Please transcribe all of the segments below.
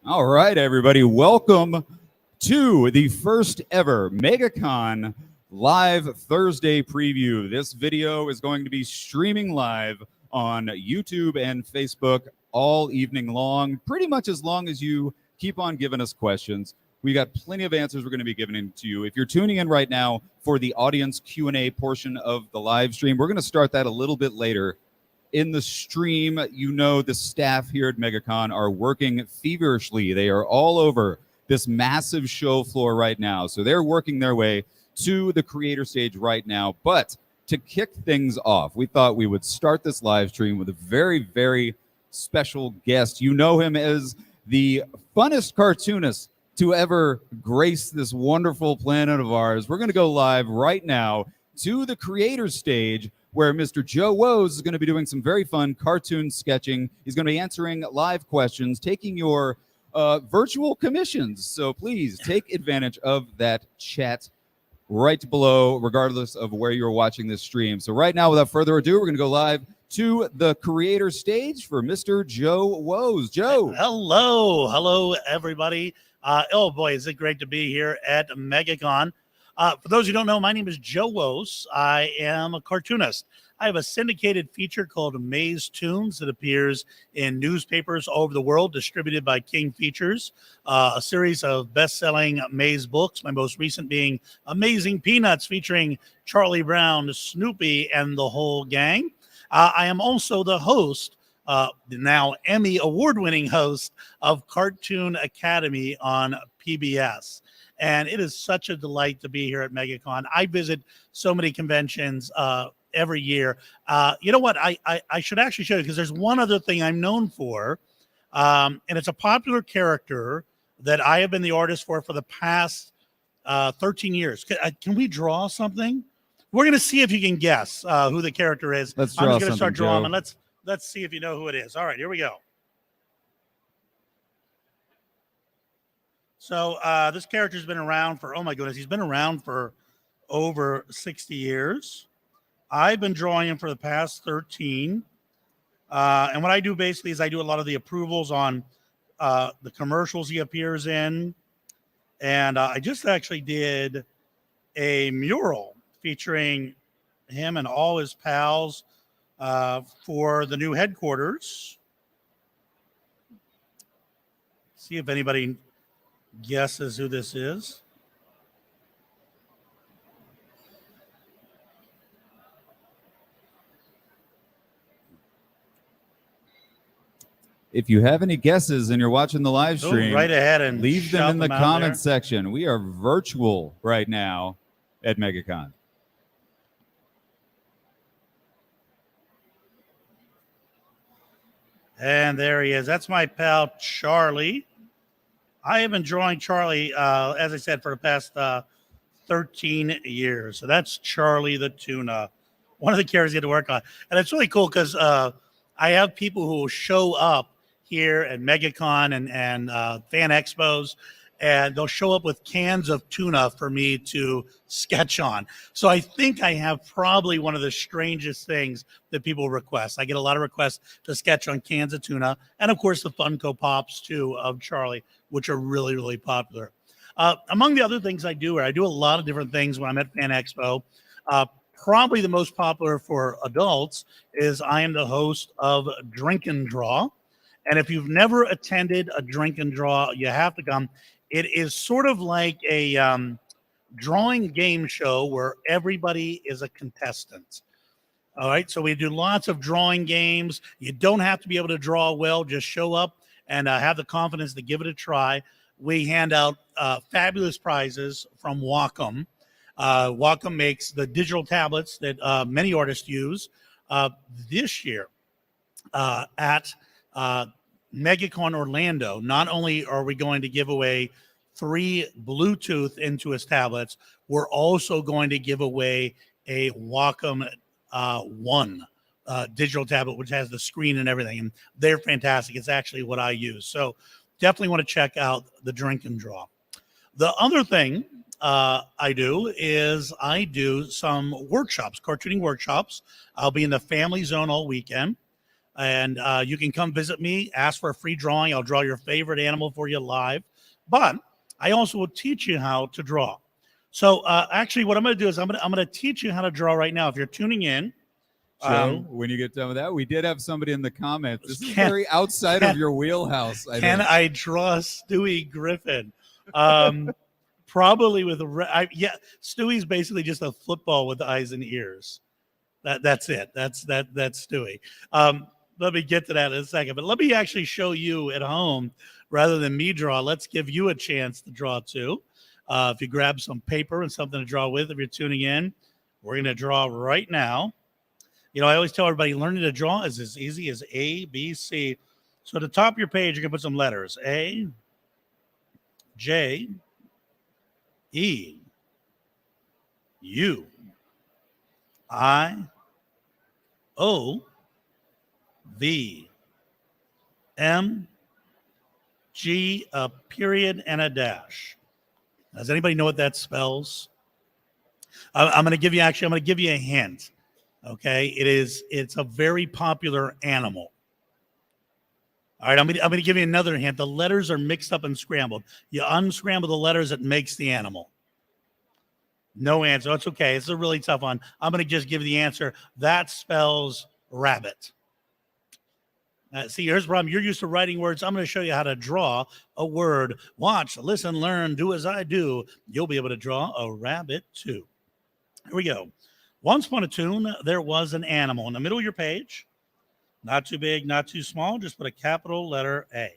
All right, everybody. Welcome to the first ever MEGACON live Thursday preview. This video is going to be streaming live on YouTube and Facebook all evening long, pretty much as long as you keep on giving us questions. We got plenty of answers we're going to be giving to you. If you're tuning in right now for the audience Q&A portion of the live stream, we're going to start that a little bit later. In the stream, you know the staff here at MEGACON are working feverishly. They are all over this massive show floor right now. So they're working their way to the creator stage right now. But to kick things off, we thought we would start this live stream with a very, very special guest. You know him as the funnest cartoonist to ever grace this wonderful planet of ours. We're going to go live right now to the creator stage, where Mr. Joe Woes is going to be doing some very fun cartoon sketching. He's going to be answering live questions, taking your virtual commissions. So please take advantage of that chat right below, regardless of where you're watching this stream. So right now, without further ado, we're going to go live to the creator stage for Mr. Joe Woes. Joe. Hello, everybody. Oh boy, is it great to be here at MEGACON. For those who don't know, my name is Joe Woes. I am a cartoonist. I have a syndicated feature called Maze Tunes that appears in newspapers all over the world, distributed by King Features, a series of best-selling Maze books, my most recent being Amazing Peanuts, featuring Charlie Brown, Snoopy, and the whole gang. I am also the host, now Emmy award-winning host of Cartoon Academy on PBS. And it is such a delight to be here at MEGACON. I visit so many conventions every year. You know what? I should actually show you, because there's one other thing I'm known for, and it's a popular character that I have been the artist for the past 13 years. Can we draw something? We're going to see if you can guess who the character is. I'm just going to start drawing, and let's see if you know who it is. All right, here we go. So this character's been around for, oh my goodness, he's been around for over 60 years. I've been drawing him for the past 13. And what I do basically is I do a lot of the approvals on the commercials he appears in. And I just actually did a mural featuring him and all his pals for the new headquarters. See if anybody guesses who this is. If you have any guesses and you're watching the live stream, right ahead and leave them in the comment section. We are virtual right now at MEGACON. And there he is. That's my pal Charlie. I have been drawing Charlie, as I said, for the past 13 years. So that's Charlie the Tuna, one of the characters you get to work on. And it's really cool because I have people who will show up here at MEGACON and fan expos, and they'll show up with cans of tuna for me to sketch on. So I think I have probably one of the strangest things that people request. I get a lot of requests to sketch on cans of tuna, and of course the Funko Pops too of Charlie, which are really, really popular. Among the other things I do a lot of different things when I'm at Fan Expo. Probably the most popular for adults is I am the host of Drink and Draw. And if you've never attended a Drink and Draw, you have to come. It is sort of like a drawing game show where everybody is a contestant. All right, so we do lots of drawing games. You don't have to be able to draw well. Just show up and have the confidence to give it a try. We hand out fabulous prizes from Wacom. Wacom makes the digital tablets that many artists use. This year at MEGACON Orlando, not only are we going to give away 3 Bluetooth Intuos tablets, we're also going to give away a Wacom One digital tablet, which has the screen and everything. And they're fantastic. It's actually what I use. So definitely want to check out the Drink and Draw. The other thing I do is I do some workshops, cartooning workshops. I'll be in the Family Zone all weekend. And you can come visit me, ask for a free drawing. I'll draw your favorite animal for you live. But I also will teach you how to draw. So actually, what I'm going to do is I'm going to teach you how to draw right now. If you're tuning in, Joe, when you get done with that, we did have somebody in the comments. This is very outside of your wheelhouse. I draw Stewie Griffin? Probably with Stewie's basically just a football with eyes and ears. That's it. That's Stewie. Let me get to that in a second, but let me actually show you at home rather than me draw. Let's give you a chance to draw too. If you grab some paper and something to draw with, if you're tuning in, we're going to draw right now. You know, I always tell everybody learning to draw is as easy as A, B, C. So at the top of your page, you're going to put some letters. A, J, E, U, I, O, V, M, G, a period, and a dash. Does anybody know what that spells? I'm going to give you a hint. Okay, it's a very popular animal. All right, I'm going to give you another hint. The letters are mixed up and scrambled. You unscramble the letters, it makes the animal. No answer. It's okay. It's a really tough one. I'm going to just give you the answer. That spells rabbit. See, here's the problem. You're used to writing words. I'm going to show you how to draw a word. Watch, listen, learn, do as I do. You'll be able to draw a rabbit too. Here we go. Once upon a tune, there was an animal. In the middle of your page, not too big, not too small, just put a capital letter A.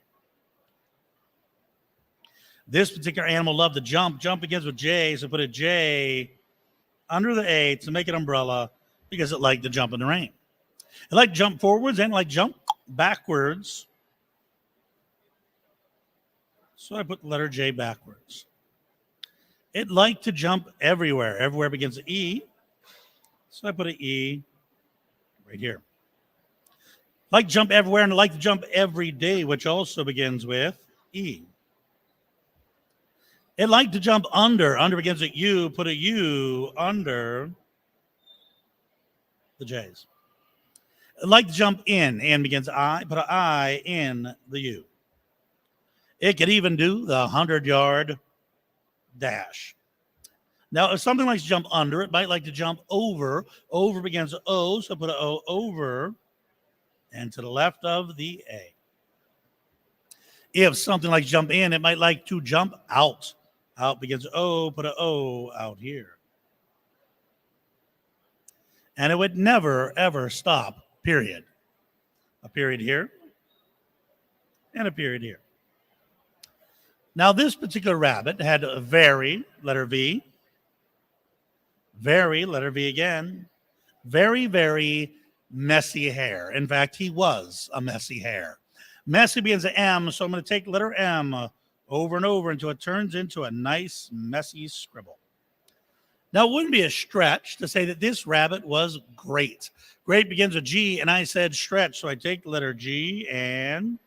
This particular animal loved to jump. Jump begins with J, so put a J under the A to make an umbrella because it liked to jump in the rain. It liked to jump forwards and like jump backwards. So I put the letter J backwards. It liked to jump everywhere. Everywhere begins with E. So I put an E right here. Like to jump everywhere and like to jump every day, which also begins with E. It liked to jump under. Under begins with U. Put a U under the J's. It liked to jump in. And begins I. Put an I in the U. It could even do the 100-yard dash. Now, if something likes to jump under, it might like to jump over. Over begins with O, so put an O over and to the left of the A. If something likes to jump in, it might like to jump out. Out begins with O, put an O out here. And it would never, ever stop, period. A period here and a period here. Now, this particular rabbit had a very, letter V, very, letter V again, very, very messy hair. In fact, he was a messy hair. Messy begins with M, so I'm going to take letter M over and over until it turns into a nice, messy scribble. Now, it wouldn't be a stretch to say that this rabbit was great. Great begins with G, and I said stretch, so I take the letter G and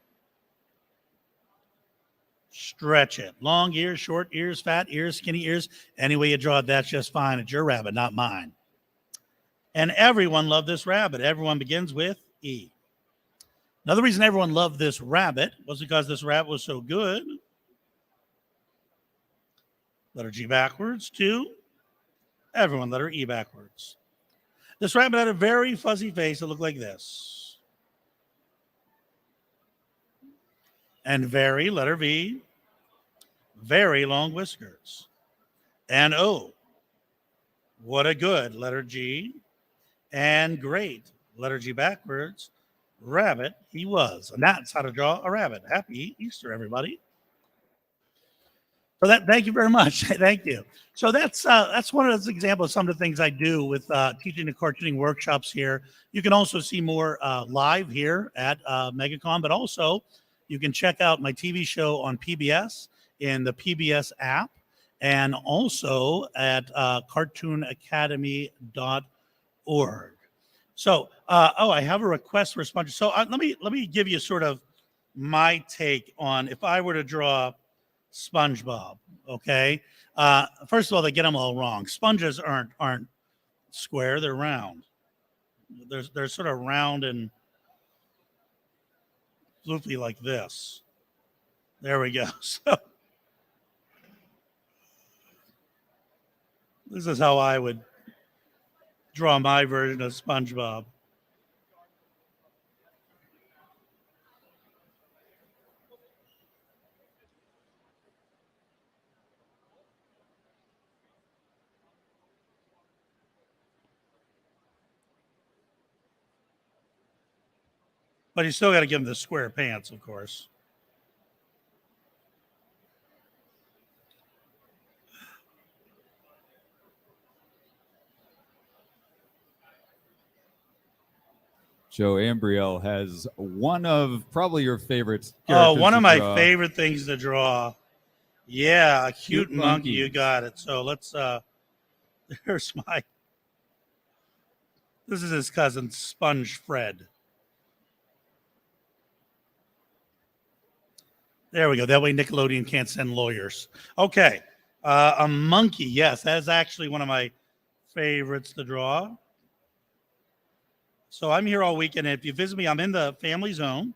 stretch it. Long ears, short ears, fat ears, skinny ears. Any way you draw it, that's just fine. It's your rabbit, not mine. And everyone loved this rabbit. Everyone begins with E. Another reason everyone loved this rabbit was because this rabbit was so good. Letter G backwards, 2. Everyone letter E backwards. This rabbit had a very fuzzy face that looked like this. And very, letter V, very long whiskers. And O, what a good, letter G. And great, letter G backwards, rabbit he was. And that's how to draw a rabbit. Happy Easter, everybody. So thank you very much. Thank you. So that's one of those examples of some of the things I do with teaching the cartooning workshops here. You can also see more live here at MEGACON, but also you can check out my TV show on PBS in the PBS app and also at cartoonacademy.org. So, I have a request for a sponsor. So let me give you sort of my take on if I were to draw SpongeBob. Okay. First of all, they get them all wrong. Sponges aren't square; they're round. They're sort of round and absolutely like this. There we go. So this is how I would draw my version of SpongeBob. But you still got to give him the square pants, of course. Joe Ambriel has one of probably your favorite Oh, characters one to of my draw. favorite things to draw. Yeah, a cute monkey. monkeys. You got it. So let's there's my this is his cousin Sponge Fred. There we go. That way Nickelodeon can't send lawyers. Okay. A monkey. Yes, that is actually one of my favorites to draw. So I'm here all weekend. If you visit me, I'm in the family zone.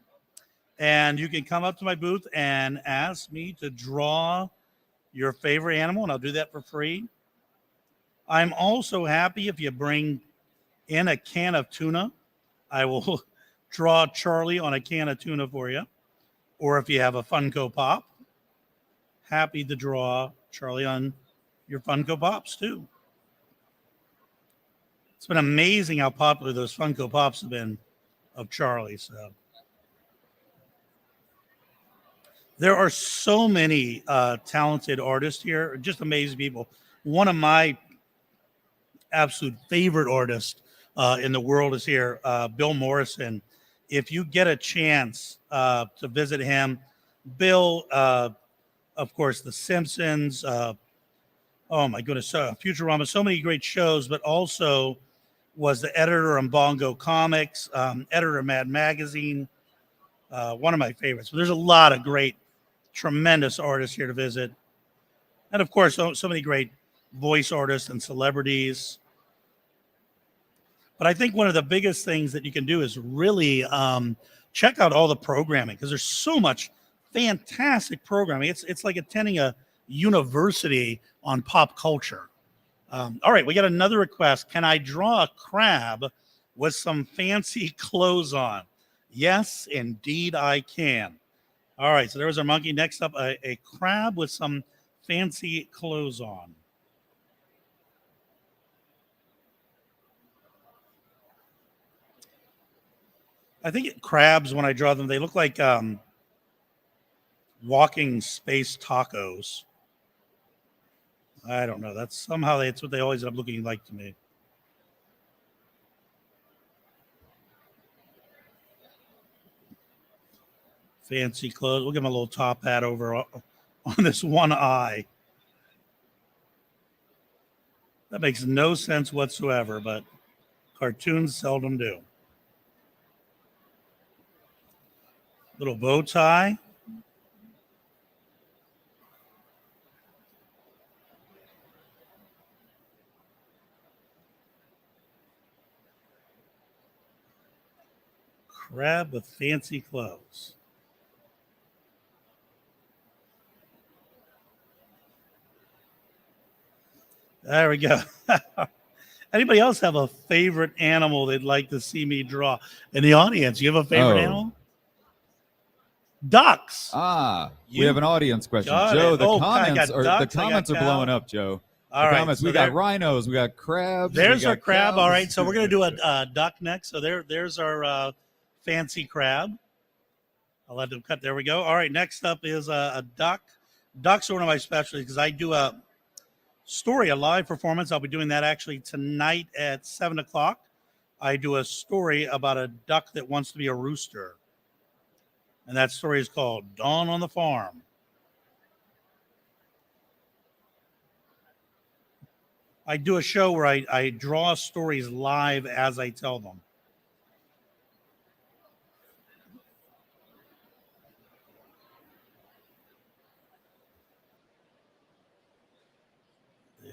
And you can come up to my booth and ask me to draw your favorite animal, and I'll do that for free. I'm also happy if you bring in a can of tuna. I will draw Charlie on a can of tuna for you. Or if you have a Funko Pop, happy to draw Charlie on your Funko Pops too. It's been amazing how popular those Funko Pops have been of Charlie. So there are so many talented artists here, just amazing people. One of my absolute favorite artists in the world is here, Bill Morrison. If you get a chance to visit him, Bill, of course, The Simpsons, oh my goodness, Futurama, so many great shows, but also was the editor on Bongo Comics, editor of Mad Magazine, one of my favorites. But there's a lot of great, tremendous artists here to visit. And of course, so many great voice artists and celebrities. But I think one of the biggest things that you can do is really check out all the programming, because there's so much fantastic programming. It's like attending a university on pop culture. All right, we got another request. Can I draw a crab with some fancy clothes on? Yes, indeed I can. All right, so there was our monkey. Next up, a crab with some fancy clothes on. I think crabs, when I draw them, they look like walking space tacos. I don't know. That's what they always end up looking like to me. Fancy clothes. We'll give him a little top hat over on this one eye. That makes no sense whatsoever, but cartoons seldom do. Little bow tie. Crab with fancy clothes. There we go. Anybody else have a favorite animal they'd like to see me draw? In the audience, you have a favorite animal? Ducks. We have an audience question. Got Joe, it. the Oh, comments are blowing up, Joe. All the right, comments. so we got rhinos, we got crabs. There's we got our crab. cows. All right, so we're gonna do a duck next. So there's our fancy crab. I'll let them cut. There we go. All right, next up is a duck. Ducks are one of my specialties because I do a story, a live performance. I'll be doing that actually tonight at 7:00. I do a story about a duck that wants to be a rooster. And that story is called Dawn on the Farm. I do a show where I draw stories live as I tell them.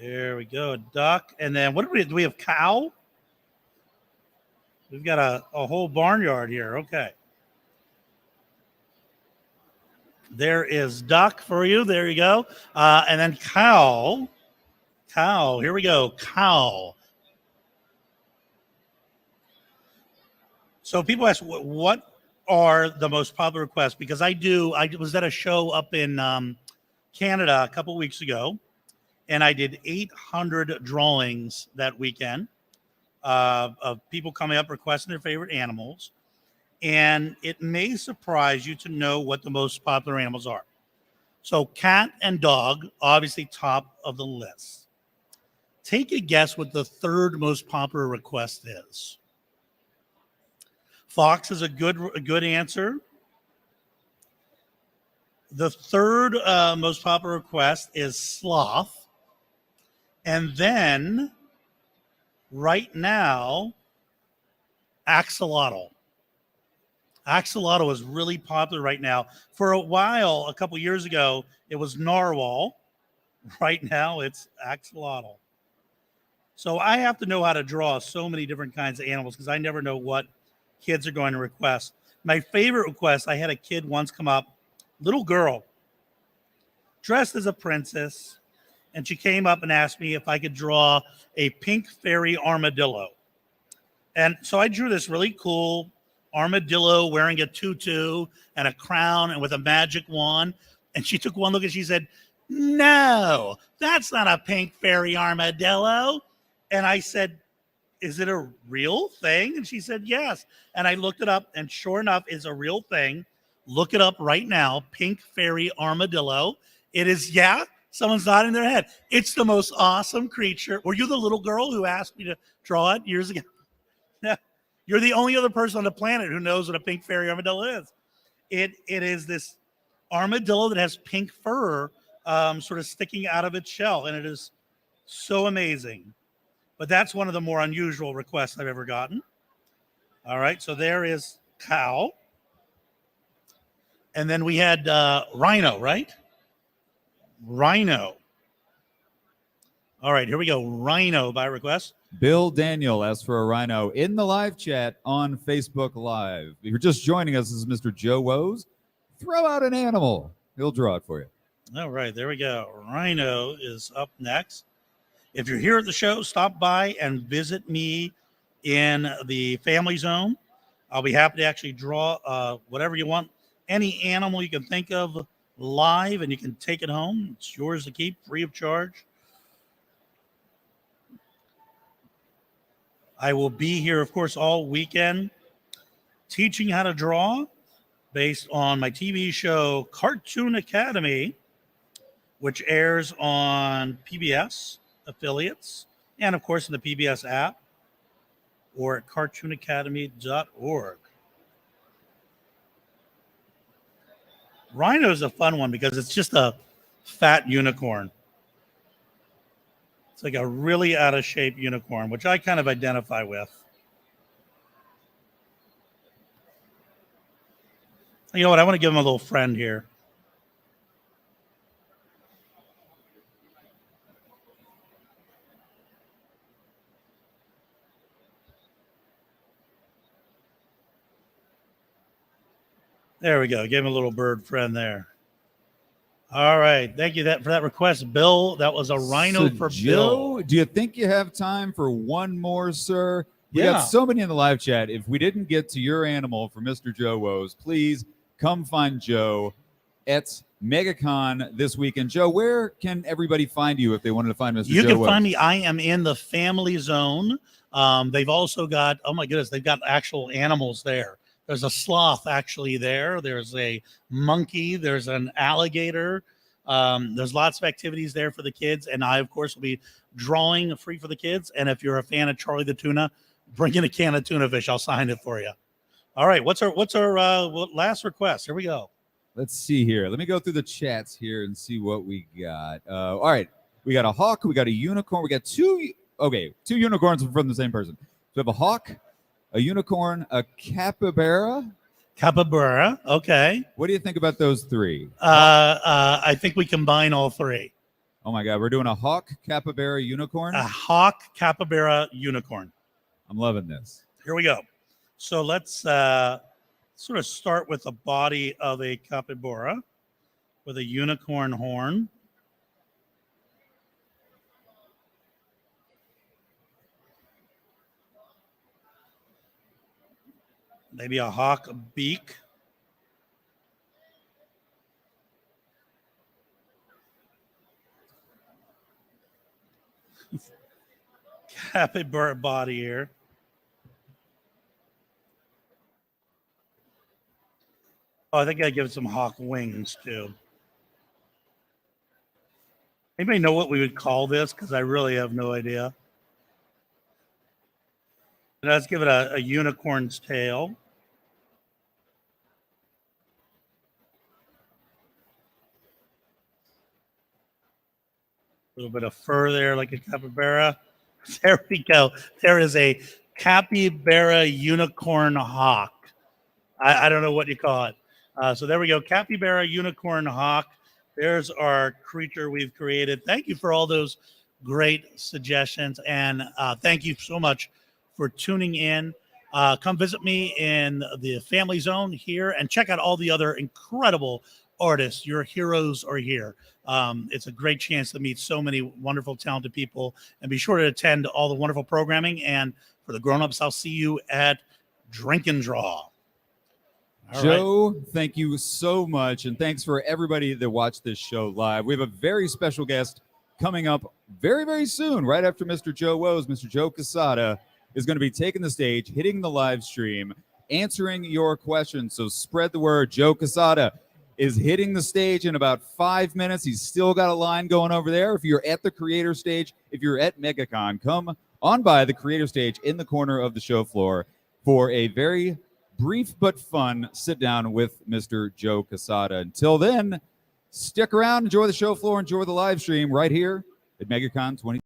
There we go, a duck. And then what do we have? Cow? We've got a whole barnyard here. Okay. There is duck for you. There you go. And then cow. Cow. Here we go. Cow. So people ask, what are the most popular requests? Because I was at a show up in Canada a couple weeks ago, and I did 800 drawings that weekend of people coming up requesting their favorite animals. And it may surprise you to know what the most popular animals are. So cat and dog, obviously top of the list. Take a guess what the third most popular request is. Fox is a good answer. The third most popular request is sloth. And then right now, axolotl. Axolotl is really popular right now. For a while, a couple years ago, it was narwhal. Right now, it's axolotl. So I have to know how to draw so many different kinds of animals because I never know what kids are going to request. My favorite request, I had a kid once come up, little girl, dressed as a princess, and she came up and asked me if I could draw a pink fairy armadillo. And so I drew this really cool armadillo wearing a tutu and a crown and with a magic wand. And she took one look and she said, "No, that's not a pink fairy armadillo." And I said, "Is it a real thing?" And she said, "Yes." And I looked it up, and sure enough, it's a real thing. Look it up right now, pink fairy armadillo. It is, yeah, someone's nodding their head. It's the most awesome creature. Were you the little girl who asked me to draw it years ago? You're the only other person on the planet who knows what a pink fairy armadillo is. It is this armadillo that has pink fur sort of sticking out of its shell, and it is so amazing. But that's one of the more unusual requests I've ever gotten. All right, so there is cow. And then we had rhino, right? Rhino. All right, here we go. Rhino by request. Bill Daniel asked for a rhino in the live chat on Facebook Live. If you're just joining us, this is Mr. Joe Woes. Throw out an animal. He'll draw it for you. All right, there we go. Rhino is up next. If you're here at the show, stop by and visit me in the family zone. I'll be happy to actually draw whatever you want. Any animal you can think of live, and you can take it home. It's yours to keep, free of charge. I will be here, of course, all weekend teaching how to draw based on my TV show Cartoon Academy, which airs on PBS affiliates and, of course, in the PBS app or at cartoonacademy.org. Rhino is a fun one because it's just a fat unicorn. It's like a really out of shape unicorn, which I kind of identify with. You know what? I want to give him a little friend here. There we go. Give him a little bird friend there. All right. Thank you for that request, Bill. That was a rhino for Joe, Bill. do you think you have time for one more, sir? We got so many in the live chat. If we didn't get to your animal for Mr. Joe Woes, please come find Joe at MEGACON this weekend. Joe, where can everybody find you if they wanted to find Mr. Joe Woes? You can find me. I am in the family zone. They've also got, oh my goodness, they've got actual animals there. There's a sloth actually there. There's a monkey. There's an alligator. There's lots of activities there for the kids. And I, of course, will be drawing free for the kids. And if you're a fan of Charlie the Tuna, bring in a can of tuna fish. I'll sign it for you. All right. What's our last request? Here we go. Let's see here. Let me go through the chats here and see what we got. All right. We got a hawk. We got a unicorn. We got two unicorns from the same person. So we have a hawk, a unicorn, a capybara. Capybara. Okay. What do you think about those three? I think we combine all three. Oh my God. We're doing a hawk, capybara, unicorn. A hawk, capybara, unicorn. I'm loving this. Here we go. So let's sort of start with the body of a capybara. with a unicorn horn. Maybe a hawk beak. Capybara body here. Oh, I think I give it some hawk wings too. Anybody know what we would call this? Because I really have no idea. Let's give it a unicorn's tail. A little bit of fur there, like a capybara. There we go. There is a capybara unicorn hawk. I don't know what you call it. So there we go. Capybara unicorn hawk. There's our creature we've created. Thank you for all those great suggestions. And thank you so much for tuning in. Come visit me in the Family Zone here and check out all the other incredible artists. Your heroes are here. It's a great chance to meet so many wonderful, talented people. And be sure to attend all the wonderful programming. And for the grown-ups, I'll see you at Drink and Draw. All Joe, right. Thank you so much. And thanks for everybody that watched this show live. We have a very special guest coming up very, very soon, right after Mr. Joe Woes. Mr. Joe Quesada is going to be taking the stage, hitting the live stream, answering your questions. So spread the word. Joe Quesada is hitting the stage in about 5 minutes. He's still got a line going over there. If you're at the creator stage, if you're at MEGACON, come on by the creator stage in the corner of the show floor for a very brief but fun sit down with Mr. Joe Quesada. Until then, stick around, enjoy the show floor, enjoy the live stream right here at MEGACON 20.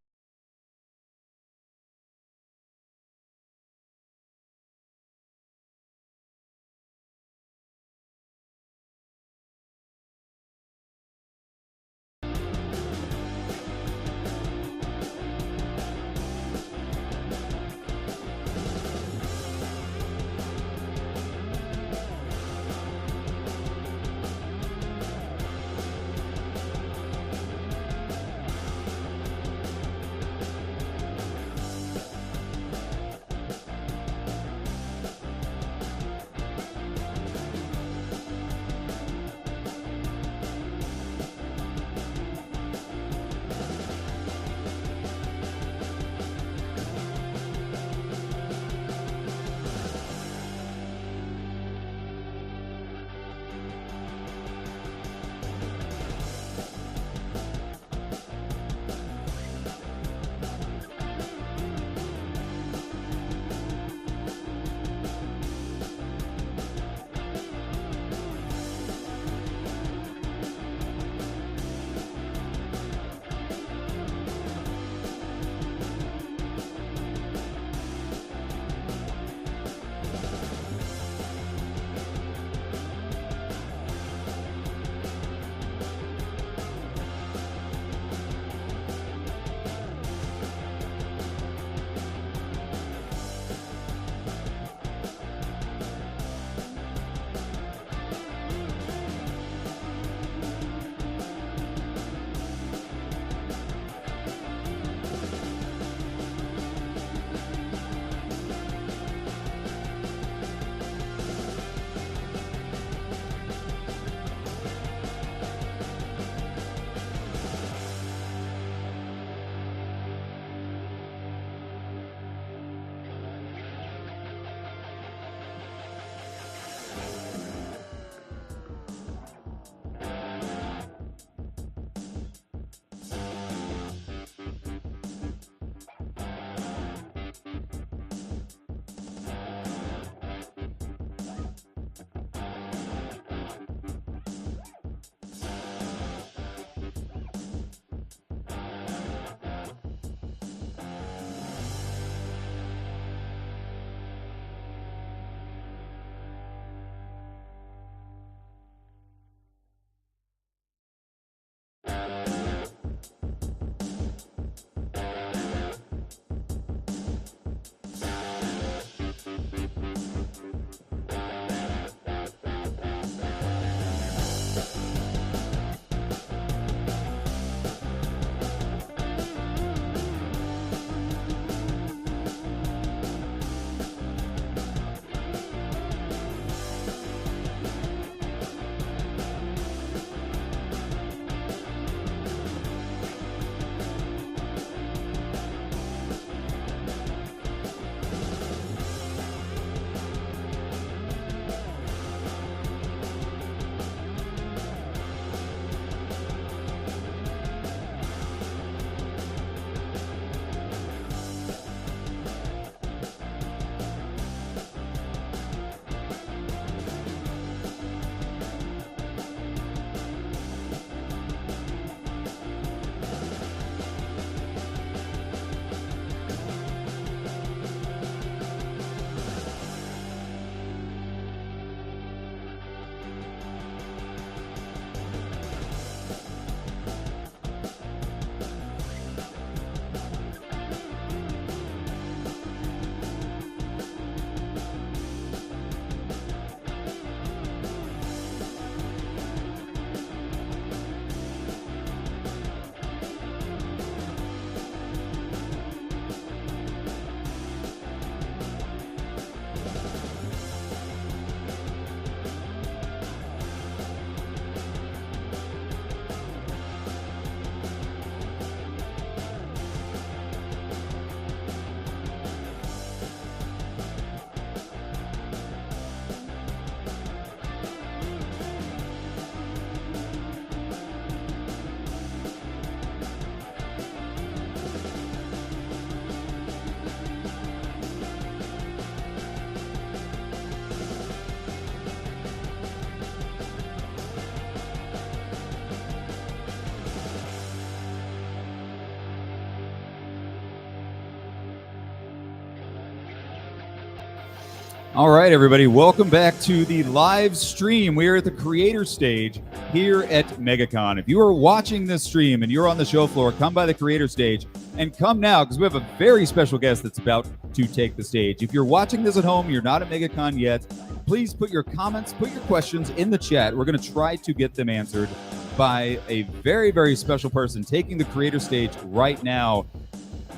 All right, everybody, welcome back to the live stream. We are at the creator stage here at MegaCon. If you are watching this stream and you're on the show floor, come by the creator stage and come now because we have a very special guest that's about to take the stage. If you're watching this at home, you're not at MegaCon yet, please put your comments, put your questions in the chat. We're going to try to get them answered by a very, very special person taking the creator stage right now.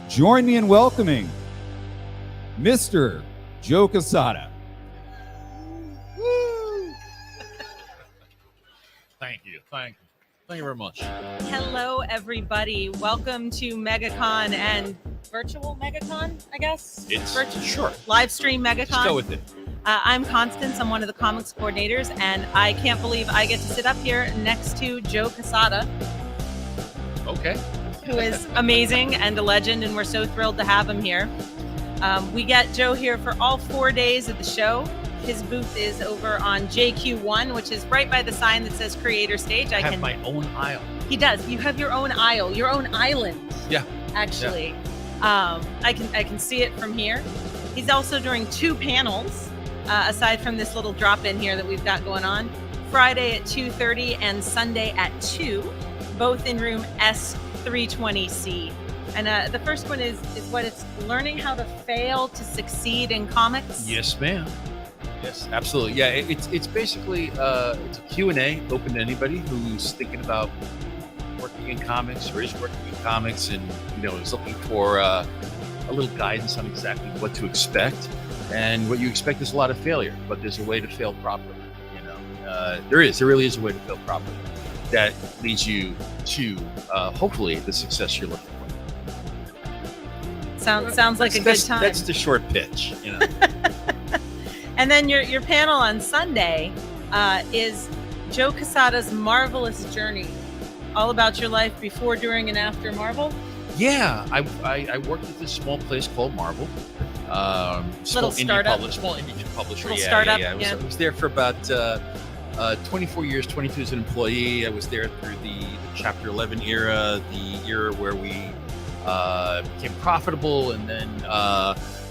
Join me in welcoming Mr. Joe Quesada. Woo! Thank you very much. Hello, everybody. Welcome to MegaCon and virtual MegaCon, I guess. It's virtual, sure. Live stream MegaCon. Just go with it. I'm Constance. I'm one of the comics coordinators, and I can't believe I get to sit up here next to Joe Quesada. Okay. Who is amazing and a legend, and we're so thrilled to have him here. We get Joe here for all 4 days of the show. His booth is over on JQ1, which is right by the sign that says Creator Stage. I have my own aisle. He does. You have your own aisle, your own island. Yeah. Actually, yeah. I can see it from here. He's also doing 2 panels, aside from this little drop-in here that we've got going on. Friday at 2:30 and Sunday at 2, both in room S320C. And the first one is what it's learning how to fail to succeed in comics. Yes, ma'am. Yes, absolutely. Yeah, it's basically it's a Q&A open to anybody who's thinking about working in comics or is working in comics and is looking for a little guidance on exactly what to expect. And what you expect is a lot of failure, but there's a way to fail properly. There really is a way to fail properly that leads you to hopefully the success you're looking for. Sounds like a good time. That's the short pitch, And then your panel on Sunday is Joe Quesada's Marvelous Journey, all about your life before, during, and after Marvel. Yeah, I worked at this small place called Marvel. Little startup. Small indie publisher. Little startup. I was there for about 24 years, 22 as an employee. I was there through the Chapter 11 era, the era where we became profitable, and then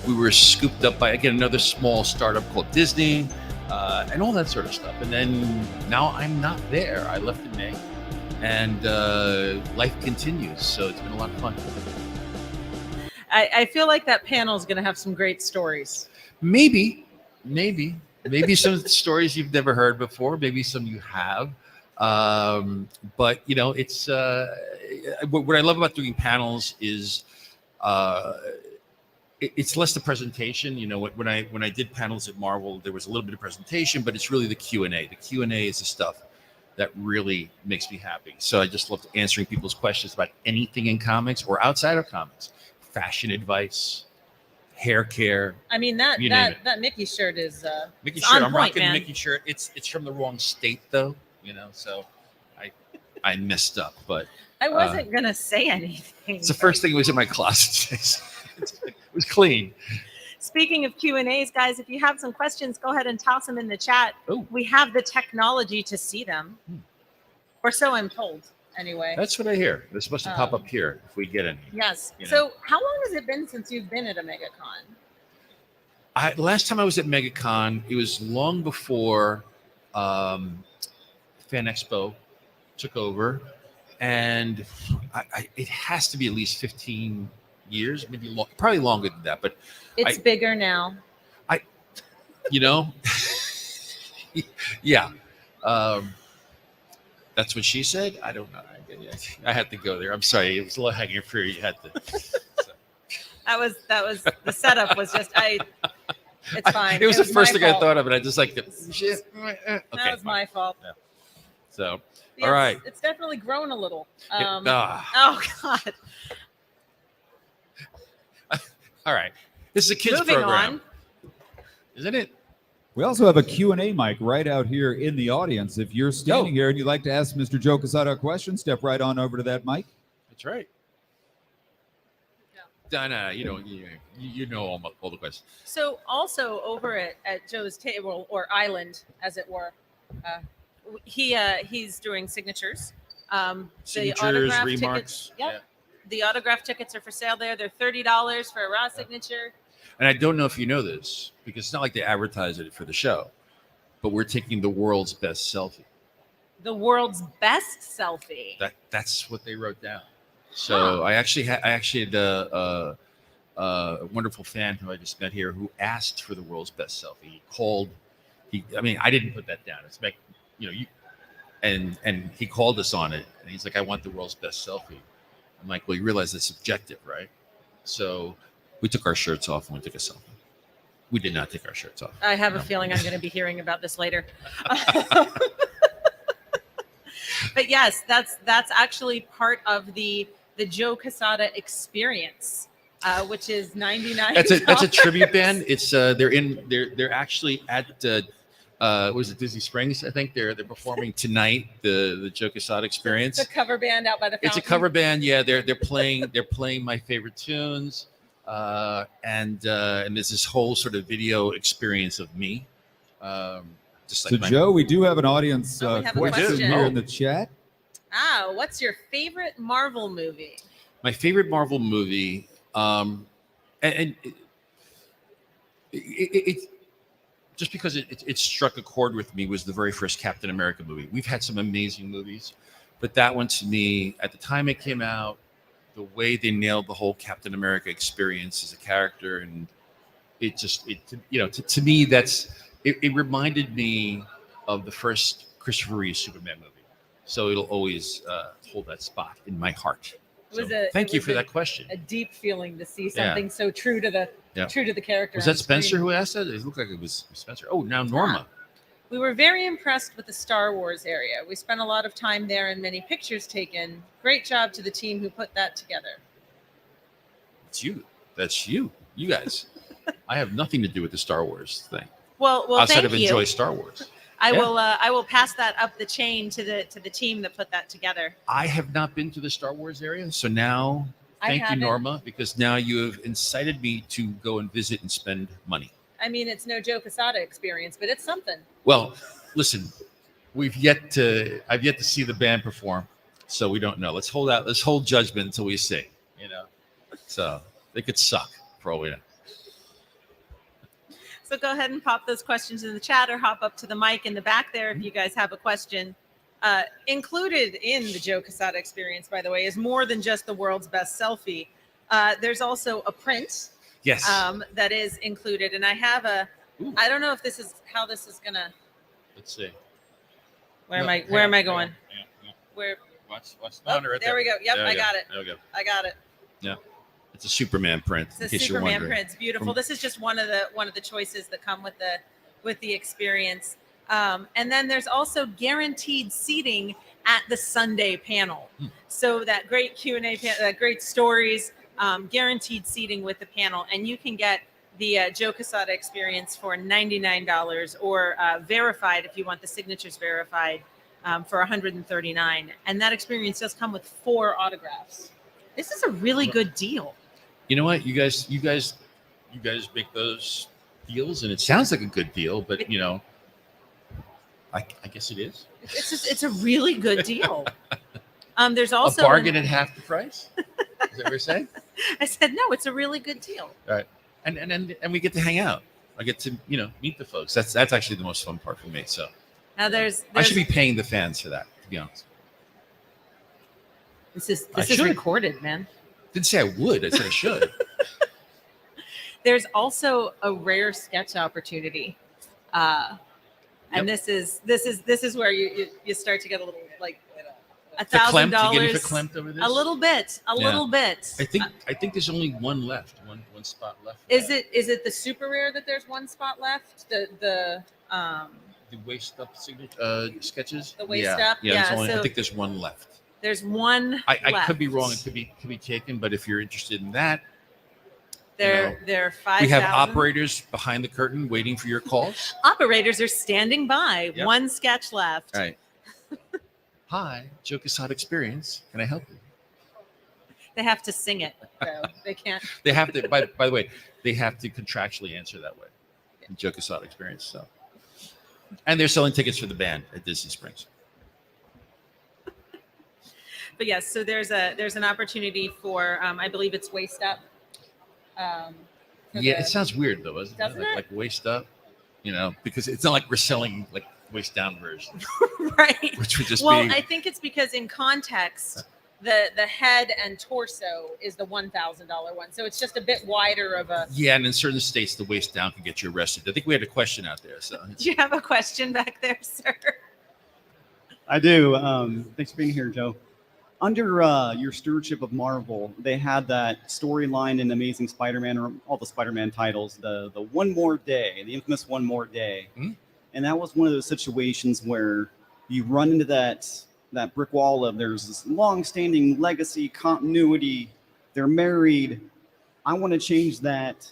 we were scooped up by, again, another small startup called Disney, and all that sort of stuff. And then now I'm not there. I left in May, and life continues. So it's been a lot of fun. I feel like that panel is going to have some great stories. Maybe some stories you've never heard before. Maybe some you have. But it's what I love about doing panels is it's less the presentation. When I did panels at Marvel, there was a little bit of presentation, but it's really the Q&A. The Q&A is the stuff that really makes me happy. So I just love answering people's questions about anything in comics or outside of comics, fashion advice, hair care. I mean that Mickey shirt is Mickey shirt. I'm rocking man. Mickey shirt. It's from the wrong state though. So I messed up, but I wasn't gonna say anything. It's the first thing that was in my closet. It was clean. Speaking of Q&As, guys, if you have some questions, go ahead and toss them in the chat. Ooh. We have the technology to see them, or so I'm told. Anyway, That's what I hear. They're supposed to pop up here if we get any. yes. So, how long has it been since you've been at a MegaCon? Last time I was at MegaCon, it was long before Fan Expo took over, and it has to be at least 15 years, maybe probably longer than that. But It's bigger now. Yeah. That's what she said. I don't know. I had to go there. I'm sorry. It was low hanging fruit. You had to. So. That was the setup was just it's fine. It was the first thing my I fault. thought of, and I just like the shit. Okay, That was my fault. Yeah. So, Yes, all right. It's definitely grown a little. Oh, God. all right. This is a kids Moving program, on. isn't it? We also have a Q&A mic right out here in the audience. If you're standing here and you'd like to ask Mr. Joe Quesada a question, step right on over to that mic. That's right. Donna, you know all the questions. So also over at Joe's table or island, as it were, he's doing signatures. Signatures, the autograph remarks. Tickets, yep. The autograph tickets are for sale there. They're $30 for a raw signature. And I don't know if you know this because it's not like they advertise it for the show, but we're taking the world's best selfie. The world's best selfie. That's what they wrote down. So I actually had a wonderful fan who I just met here who asked for the world's best selfie. He called. I mean, I didn't put that down. It's like, and he called us on it, and he's like, "I want the world's best selfie." I'm like, "Well, you realize that's subjective, right?" So we took our shirts off and we took a selfie. We did not take our shirts off. I have a feeling I'm going to be hearing about this later. But yes, that's actually part of the Joe Quesada experience, which is $99. That's a tribute band. It's they're actually at was it Disney Springs? I think they're performing tonight. The Joe Quesada experience. It's a cover band out by the fountain. It's a cover band. Yeah, they're playing my favorite tunes, and there's this whole sort of video experience of me. Just like Joe, we do have an audience have a question here in the chat. What's your favorite Marvel movie? My favorite Marvel movie, and it just because it struck a chord with me, was the very first Captain America movie. We've had some amazing movies, but that one, to me, at the time it came out, the way they nailed the whole Captain America experience as a character, and to me, it reminded me of the first Christopher Reeve Superman movie. So it'll always hold that spot in my heart. Thank you for that question. A deep feeling to see something so true to the character. Was that Spencer who asked that? It looked like it was Spencer. Oh, now Norma. We were very impressed with the Star Wars area. We spent a lot of time there and many pictures taken. Great job to the team who put that together. It's you. That's you. You guys. I have nothing to do with the Star Wars thing. Well, outside of enjoy Star Wars. I will pass that up the chain to the team that put that together. I have not been to the Star Wars area, so now thank you, Norma, because now you have incited me to go and visit and spend money. I mean, it's no Joe Quesada experience, but it's something. Well, listen, I've yet to see the band perform, so we don't know. Let's hold judgment until we see. So they could suck for all we know. So go ahead and pop those questions in the chat or hop up to the mic in the back there if you guys have a question. Included in the Joe Quesada experience, by the way, is more than just the world's best selfie. There's also a print that is included. And I have I don't know if this is how this is going to. Let's see. Where am I going? Yeah. Where? Watch right there. There we go. Yep, I got it. There we go. I got it. Yeah. It's a Superman print. It's a Superman print. It's beautiful. This is just one of the choices that come with the experience. And then there's also guaranteed seating at the Sunday panel. So that great Q&A, that great stories, guaranteed seating with the panel, and you can get the Joe Quesada experience for $99 or verified if you want the signatures verified for $139. And that experience does come with 4 autographs. This is a really good deal. You know what? You guys make those deals, and it sounds like a good deal, but I guess it is. It's a really good deal. There's also a bargain at half the price. Is that what you're saying? I said no. It's a really good deal. All right, and we get to hang out. I get to meet the folks. That's actually the most fun part for me. So now there's I should be paying the fans for that. To be honest. This is recorded, man. Didn't say I would. I said I should. There's also a rare sketch opportunity, and this is where you start to get a little like $1,000 over this. A little bit. I think there's only one left. One spot left. Is it the super rare that there's one spot left? The waist up sketches. The waist up. Yeah. I think there's one left. There's one. I could be wrong. It could be taken, but if you're interested in that, they're 5,000. We have operators behind the curtain waiting for your calls. Operators are standing by. Yep. One sketch left. All right. Hi, Joe Quesada experience. Can I help you? They have to sing it, though. They can't. They have to. By the way, they have to contractually answer that way. Yeah. Joe Quesada experience. So, and they're selling tickets for the band at Disney Springs. But yes, so there's an opportunity for I believe it's waist up Yeah, it sounds weird though, doesn't it? Like waist up, because it's not like we're selling like waist down version, right? Which would just well, be. I think it's because in context, the head and torso is the $1,000 one, so it's just a bit wider of a. Yeah, and in certain states, the waist down can get you arrested. I think we had a question out there. So, do you have a question back there, sir? I do. Thanks for being here, Joe. Under your stewardship of Marvel, they had that storyline in Amazing Spider-Man, or all the Spider-Man titles, the One More Day, the infamous One More Day. Mm-hmm. And that was one of those situations where you run into that brick wall of there's this long-standing legacy, continuity, they're married. I want to change that.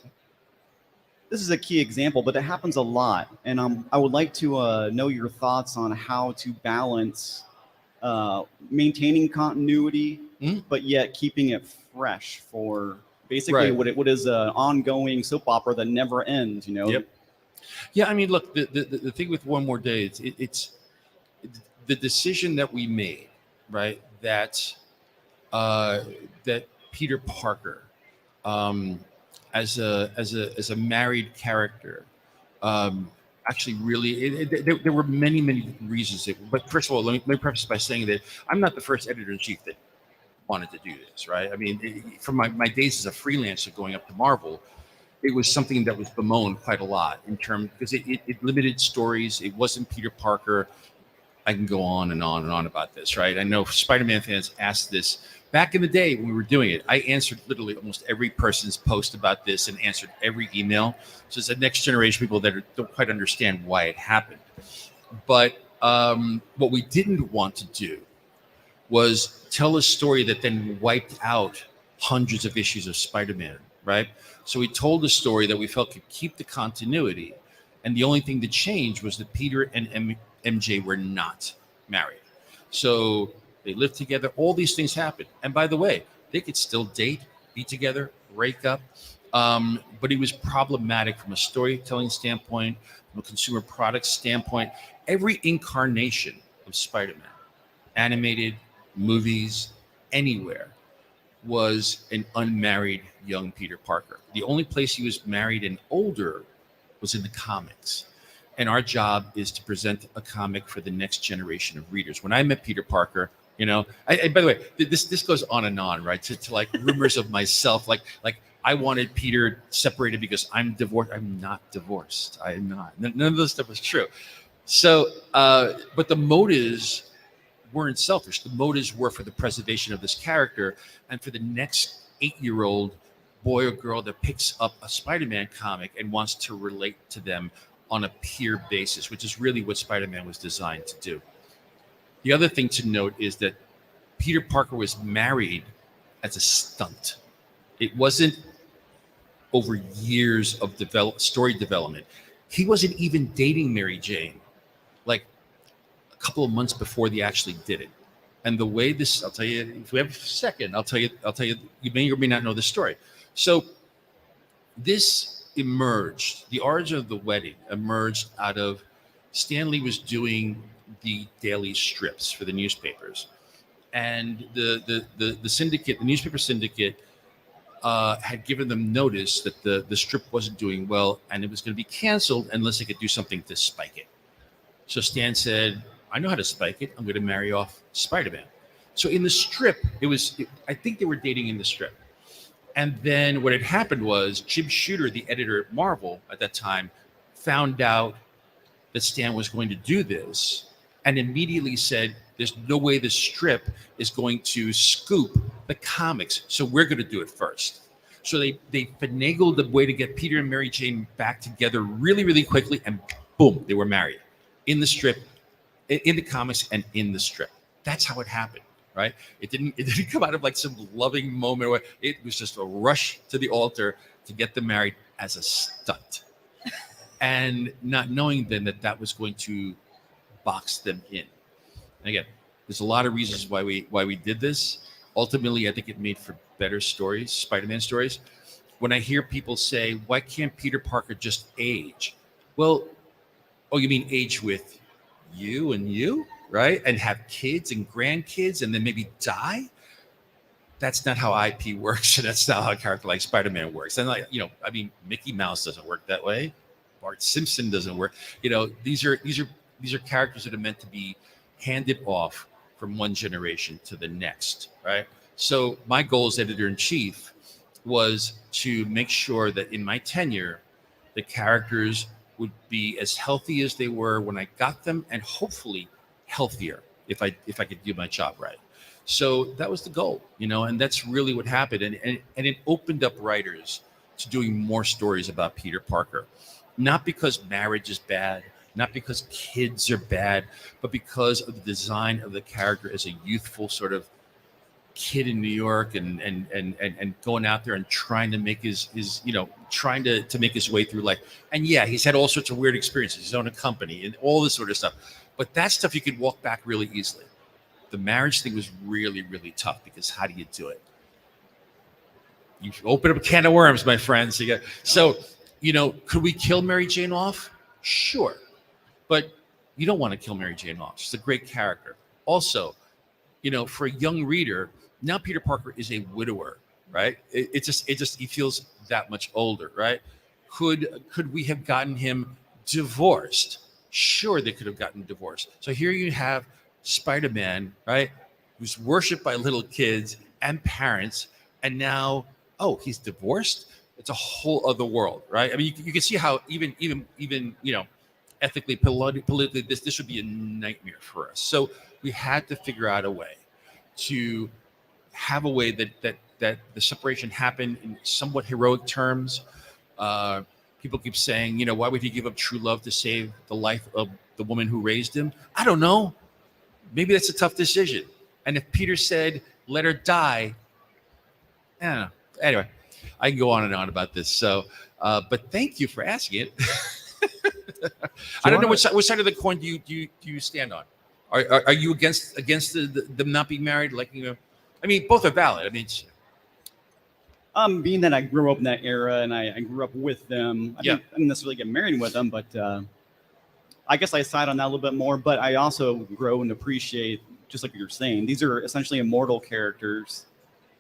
This is a key example, but it happens a lot. And I would like to know your thoughts on how to balance maintaining continuity, but yet keeping it fresh for basically what is an ongoing soap opera that never ends, Yep. Yeah, I mean, look, the thing with One More Day, it's the decision that we made, right? That Peter Parker, as a married character, actually really there were many reasons. But first of all, let me preface by saying that I'm not the first editor-in-chief that wanted to do this, right? I mean, from my days as a freelancer going up to Marvel, it was something that was bemoaned quite a lot in terms, because it limited stories. It wasn't Peter Parker. I can go on and on and on about this, right? I know Spider-Man fans asked this back in the day when we were doing it. I answered literally almost every person's post about this and answered every email. So it's the next generation of people that don't quite understand why it happened. But what we didn't want to do was tell a story that then wiped out hundreds of issues of Spider-Man, right? So we told a story that we felt could keep the continuity. And the only thing that changed was that Peter and MJ were not married. So they lived together. All these things happened. And by the way, they could still date, be together, break up. But it was problematic from a storytelling standpoint, from a consumer product standpoint. Every incarnation of Spider-Man, animated, movies, anywhere, was an unmarried young Peter Parker. The only place he was married and older was in the comics. And our job is to present a comic for the next generation of readers. When I met Peter Parker, by the way, this goes on and on, right? To like rumors of myself, like I wanted Peter separated because I'm divorced. I'm not divorced. I am not. None of this stuff was true. So, but the motives weren't selfish. The motives were for the preservation of this character and for the next 8-year-old boy or girl that picks up a Spider-Man comic and wants to relate to them on a peer basis, which is really what Spider-Man was designed to do. The other thing to note is that Peter Parker was married as a stunt. It wasn't over years of story development. He wasn't even dating Mary Jane, like a couple of months before they actually did it. And the way this, I'll tell you, if we have a second, I'll tell you, you may or may not know this story. So this emerged, the origin of the wedding emerged out of Stan Lee was doing the daily strips for the newspapers. And the syndicate, the newspaper syndicate, had given them notice that the strip wasn't doing well and it was going to be canceled unless they could do something to spike it. So Stan said, I know how to spike it. I'm going to marry off Spider-Man. So in the strip, I think they were dating in the strip. And then what had happened was Jim Shooter, the editor at Marvel at that time, found out that Stan was going to do this and immediately said, there's no way the strip is going to scoop the comics, so we're going to do it first. So they finagled the way to get Peter and Mary Jane back together really, really quickly, and boom, they were married in the strip, in the comics and in the strip. That's how it happened, right? It didn't come out of like some loving moment where it was just a rush to the altar to get them married as a stunt. And not knowing then that was going to box them in. And again, there's a lot of reasons why we did this. Ultimately, I think it made for better stories, Spider-Man stories. When I hear people say, why can't Peter Parker just age? Well, oh, you mean age with you and you, right? And have kids and grandkids and then maybe die? that's not how IP works, and that's not how a character like Spider-Man works. And like, you know, I mean, Mickey Mouse doesn't work that way. Bart Simpson doesn't work. You know, these are characters that are meant to be handed off from one generation to the next, right? So my goal as editor-in-chief was to make sure that in my tenure, the characters would be as healthy as they were when I got them, and hopefully healthier if I could do my job right. So that was the goal, you know, and that's really what happened. And it opened up writers to doing more stories about Peter Parker, not because marriage is bad, not because kids are bad, but because of the design of the character as a youthful sort of kid in New York and going out there and trying to make his you know, trying to make his way through life. And yeah, he's had all sorts of weird experiences. He's owned a company and all this sort of stuff. But that stuff you could walk back really easily. The marriage thing was really, really tough because how do you do it? You open up a can of worms, my friends. So, you know, could we kill Mary Jane off? Sure. But you don't want to kill Mary Jane off. She's a great character. Also, you know, for a young reader, now Peter Parker is a widower, right? It just he feels that much older, right? Could we have gotten him divorced? Sure, they could have gotten divorced. So here you have Spider-Man, right, who's worshipped by little kids and parents, and now, oh, he's divorced? It's a whole other world, right? I mean, you can see how even you know, ethically, politically, this would be a nightmare for us. So we had to figure out a way to have a way that the separation happened in somewhat heroic terms. People keep saying, you know, why would he give up true love to save the life of the woman who raised him? I don't know. Maybe that's a tough decision. And if Peter said, let her die, I don't know. Anyway, I can go on and on about this. So, but thank you for asking it. I don't know which side of the coin do you stand on? Are you against them not being married? Like, you know, I mean, both are valid. I mean, being that I grew up in that era and I grew up with them, I didn't necessarily get married with them, but I guess I side on that a little bit more. But I also grow and appreciate, just like you're saying, these are essentially immortal characters.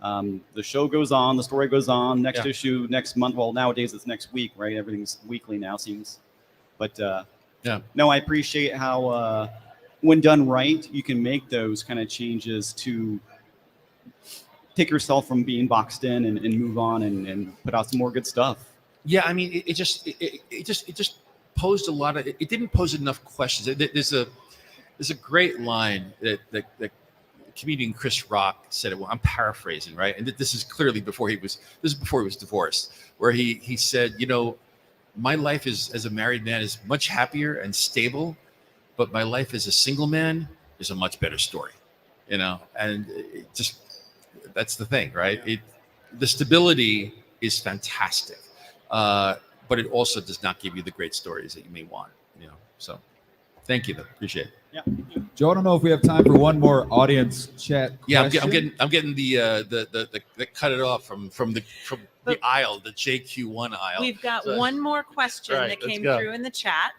The show goes on, the story goes on. Next issue, next month. Well, nowadays it's next week, right? Everything's weekly now, seems. But no, I appreciate how when done right, you can make those kind of changes to take yourself from being boxed in and move on and put out some more good stuff. Yeah, I mean, it just posed a lot of. It didn't pose enough questions. There's a great line that comedian Chris Rock said it. Well, I'm paraphrasing, right? And this is clearly before he was divorced, where he said, you know, my life as a married man is much happier and stable, but my life as a single man is a much better story, you know. And it just, that's the thing, right? The stability is fantastic, but it also does not give you the great stories that you may want, you know. So thank you, though. Appreciate it. Yeah. Joe, I don't know if we have time for one more audience chat question. Yeah, I'm getting the cut it off from the aisle, the JQ1 aisle. We've got one more question that came through in the chat.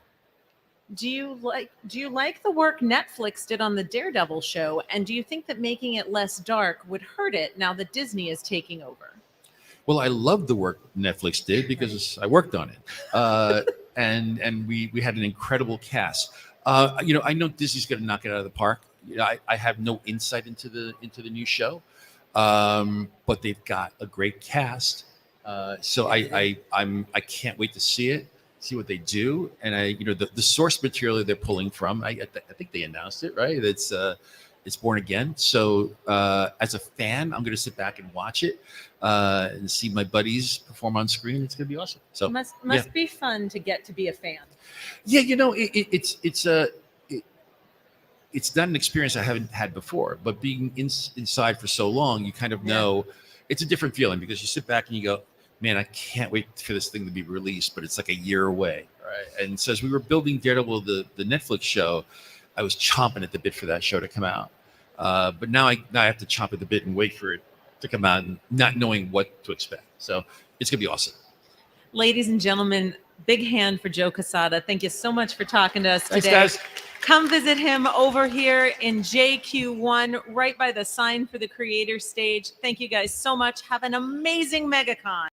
Do you like the work Netflix did on the Daredevil show, and do you think that making it less dark would hurt it now that Disney is taking over? Well, I love the work Netflix did because I worked on it, and we had an incredible cast. You know, I know Disney's going to knock it out of the park. You know, I have no insight into the new show, but they've got a great cast. So I can't wait to see what they do. And the source material they're pulling from, I think they announced it, right? It's Born Again. So as a fan, I'm going to sit back and watch it and see my buddies perform on screen. It's going to be awesome. So must be fun to get to be a fan. Yeah, you know, it's not an experience I haven't had before, but being inside for so long, you kind of know it's a different feeling because you sit back and you go, man, I can't wait for this thing to be released, but it's like a year away, right? And so as we were building Daredevil, the Netflix show, I was chomping at the bit for that show to come out. But now I have to chomp at the bit and wait for it to come out and not knowing what to expect. So it's going to be awesome. Ladies and gentlemen, big hand for Joe Quesada. Thank you so much for talking to us Thanks, today. guys. come visit him over here in JQ1, right by the sign for the creator stage. Thank you guys so much. Have an amazing MegaCon.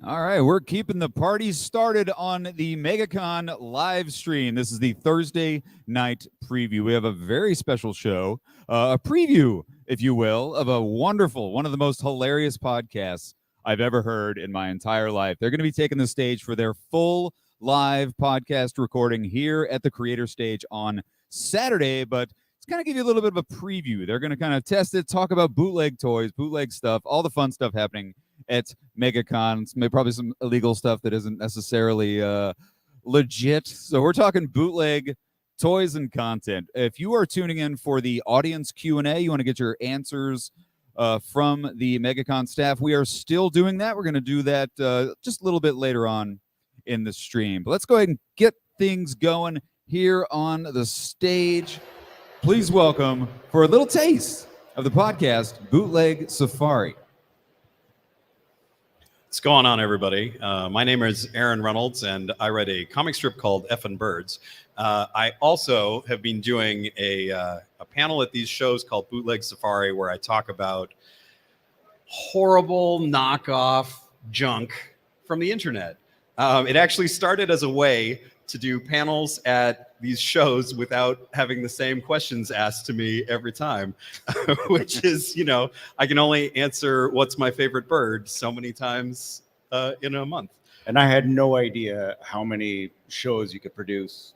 All right, we're keeping the party started on the MegaCon live stream. This is the Thursday night preview. We have a very special show, a preview, if you will, of a wonderful, one of the most hilarious podcasts I've ever heard in my entire life. They're going to be taking the stage for their full live podcast recording here at the Creator Stage on Saturday, but it's kind of give you a little bit of a preview. They're going to kind of test it, talk about bootleg toys, bootleg stuff, all the fun stuff happening at MegaCon. Maybe probably some illegal stuff that isn't necessarily legit. So we're talking bootleg toys and content. If you are tuning in for the audience Q&A, you want to get your answers from the MegaCon staff, we are still doing that. We're going to do that just a little bit later on in the stream. But let's go ahead and get things going here on the stage. Please welcome, for a little taste of the podcast, Bootleg Safari. What's going on, everybody? My name is Aaron Reynolds, and I write a comic strip called Effin' Birds. I also have been doing a panel at these shows called Bootleg Safari, where I talk about horrible knockoff junk from the internet. It actually started as a way to do panels at these shows without having the same questions asked to me every time, which is, you know, I can only answer what's my favorite bird so many times in a month. And I had no idea how many shows you could produce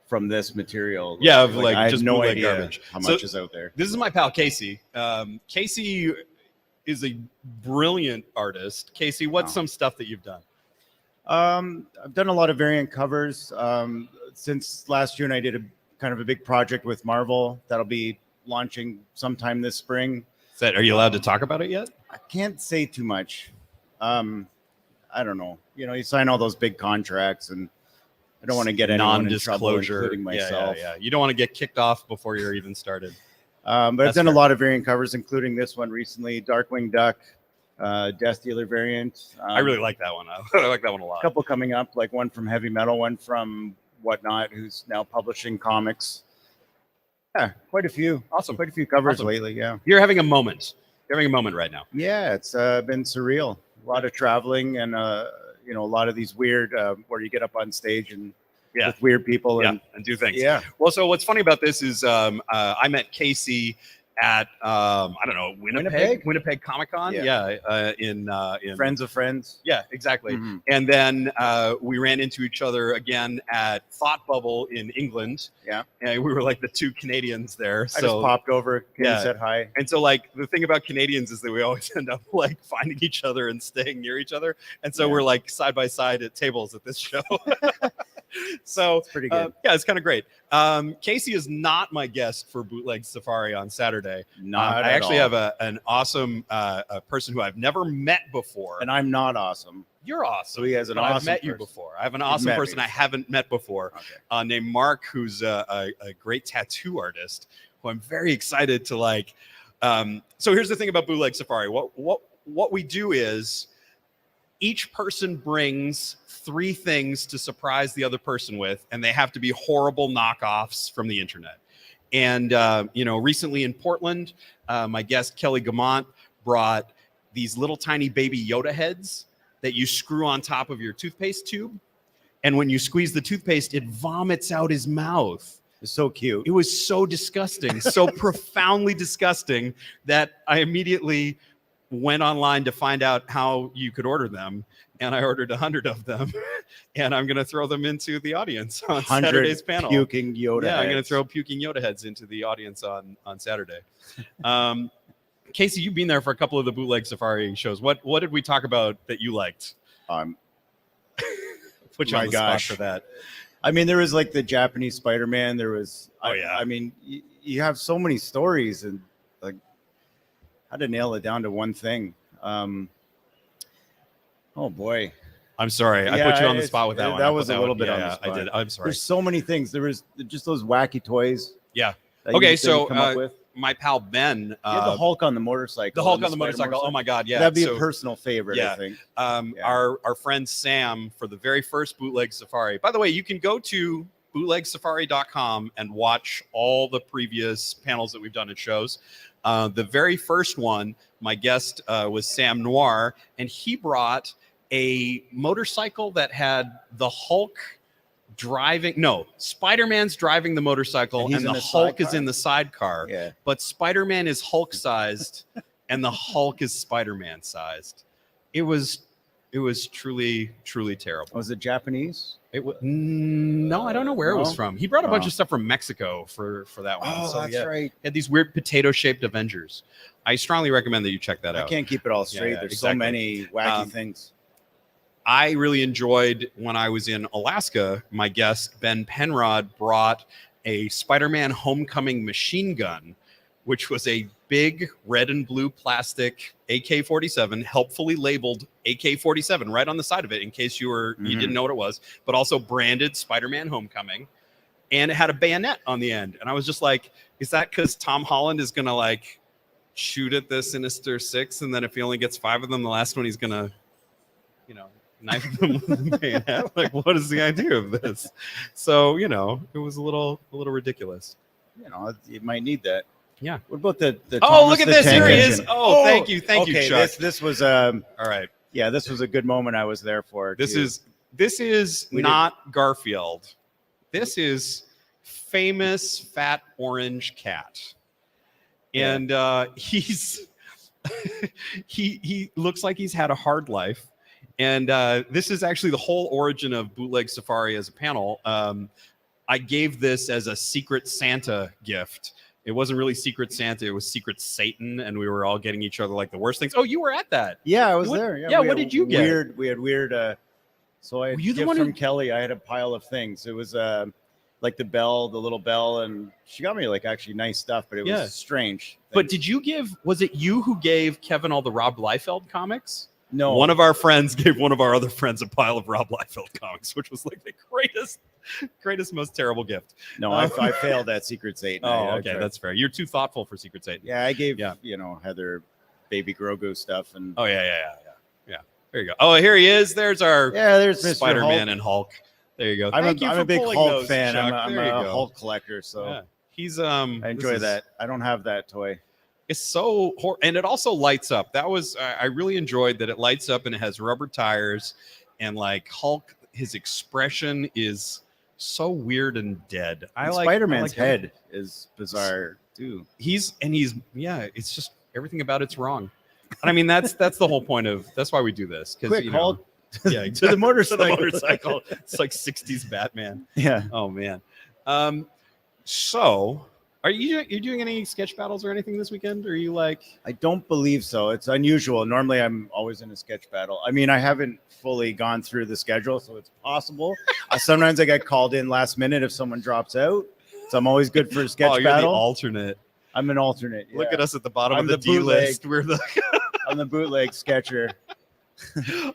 from this material. Yeah, I had just no bootleg idea garbage. how much is out there. This is my pal Casey. Casey is a brilliant artist. Casey, what's some stuff that you've done? I've done a lot of variant covers. Since last June, I did a kind of a big project with Marvel that'll be launching sometime this spring. Are you allowed to talk about it yet? I can't say too much. I don't know. You know, you sign all those big contracts, and I don't want to get anyone in trouble, including myself. Yeah. You don't want to get kicked off before you're even started. But I've done a lot of variant covers, including this one recently, Darkwing Duck, Death Dealer variant. I really like that one. I like that one a lot. A couple coming up, like one from Heavy Metal, one from Whatnot, who's now publishing comics. Yeah, quite a few. Awesome. Quite a few covers lately, yeah. You're having a moment. You're having a moment right now. Yeah, it's been surreal. A lot of traveling and, you know, a lot of these weird, where you get up on stage and with weird people and do things. Yeah. Well, so what's funny about this is I met Casey at I don't know, Winnipeg Comic-Con. In Friends of Friends. Yeah, exactly. Mm-hmm. And then we ran into each other again at Thought Bubble in England. Yeah. And we were like the two Canadians there. I just popped over and said hi. And so like the thing about Canadians is that we always end up like finding each other and staying near each other. And so we're like side by side at tables at this show. So it's pretty good. Yeah, it's kind of great. Casey is not my guest for Bootleg Safari on Saturday. I actually have an awesome person who I've never met before. And I'm not awesome. You're awesome. So he has an I've awesome met you before. I have an awesome person I haven't met before named Mark, who's a great tattoo artist who I'm very excited to like. So here's the thing about Bootleg Safari. What we do is each person brings 3 things to surprise the other person with, and they have to be horrible knockoffs from the internet. And, you know, recently in Portland, my guest Kelly Gamont brought these little tiny baby Yoda heads that you screw on top of your toothpaste tube. And when you squeeze the toothpaste, it vomits out his mouth. It's so cute. It was so disgusting, so profoundly disgusting that I immediately went online to find out how you could order them. And I ordered 100 of them, and I'm going to throw them into the audience on Saturday's panel. Puking Yoda heads. I'm going to throw puking Yoda heads into the audience on Saturday. Casey, you've been there for a couple of the Bootleg Safari shows. What did we talk about that you liked? Put you on the spot for that. I mean, there was like the Japanese Spider-Man. There was, I mean, you have so many stories, and like, how to nail it down to one thing. Oh boy, I'm sorry. I put you on the spot with that one. That was a little bit on the spot. I did. I'm sorry. There's so many things. There was just those wacky toys. Yeah. Okay, so my pal Ben, the Hulk on the motorcycle. The Hulk on the motorcycle. Oh my God, yeah. That'd be a personal favorite. I think. Our friend Sam for the very first Bootleg Safari. By the way, you can go to bootlegsafari.com and watch all the previous panels that we've done at shows. The very first one, my guest was Sam Noir, and he brought a motorcycle that had the Hulk driving. No, Spider-Man's driving the motorcycle, and the Hulk is in the sidecar. Yeah. But Spider-Man is Hulk-sized, and the Hulk is Spider-Man sized. It was truly terrible. Was it Japanese? It was no, I don't know where it was No? from. He brought a bunch Oh. of stuff from Mexico for that one. Oh, So, that's yeah. right. He had these weird potato-shaped Avengers. I strongly recommend that you check that I out. can't keep it all straight. yeah, There's exactly. so many wacky things. I really enjoyed when I was in Alaska. My guest, Ben Penrod, brought a Spider-Man Homecoming machine gun, which was a big red and blue plastic AK-47, helpfully labeled AK-47 right on the side of it in case you didn't know what it was, but also branded Spider-Man Homecoming. And it had a bayonet on the end. And I was just like, is that because Tom Holland is going to like shoot at the Sinister Six, and then if he only gets 5 of them, the last one he's going to, knife them with a bayonet? Like, what is the idea of this? So, it was a little ridiculous. You might need that. Yeah. What about the Oh, Thomas look at the this. Tank Here he is. Engine? Oh, thank you, okay, Chuck. This was All right. yeah, this was a good moment I was there for. This too. is We not Garfield. This is famous fat orange cat. And he's he looks like he's had a hard life. And this is actually the whole origin of Bootleg Safari as a panel. I gave this as a Secret Santa gift. It wasn't really Secret Santa. It was Secret Satan. And we were all getting each other like the worst things. Oh, you were at that. Yeah, I was What- there. yeah, we what had did you get? We had weird. So I had Were you the gift one from who- Kelly. I had a pile of things. It was like the little bell, and she got me like actually nice stuff, but it was Yeah. strange. But was it you who gave Kevin all the Rob Liefeld comics? No, One of our friends gave one of our other friends a pile of Rob Liefeld comics, which was like the greatest, most terrible gift. no, I failed at Secret Satan. Oh, I okay, tried. that's fair. You're too thoughtful for Secret Satan. Yeah, I gave Yeah. Heather baby Grogu stuff, and Oh yeah. There you go. Oh, here he is. There's our there's Mr. Spider-Man Hulk. and Hulk. There you go. I'm Thank you a for big pulling Hulk those, fan. Chuck. I'm There you a go. Hulk collector, so Yeah. He's I this enjoy is- that. I don't have that toy. It's so and it also lights up. That was I really enjoyed that it lights up and it has rubber tires, and like Hulk, his expression is so weird and dead. And like Spider-Man's I like head is bizarre too. He's it's just everything about it's wrong. And I mean that's the whole point of that's why we do this because Quick, Hulk yeah to exactly. the motorcycle. To the motorcycle. It's like 60s Batman. Yeah. Oh man. So are you doing any sketch battles or anything this weekend? Or are you like I don't believe so. It's unusual. Normally, I'm always in a sketch battle. I mean, I haven't fully gone through the schedule, so it's possible. Sometimes I get called in last minute if someone drops out. So I'm always good for a sketch you're the battle. alternate. I'm an alternate. Look yeah. at us at the bottom I'm of the the bootleg. D list. We're the I'm the bootleg sketcher.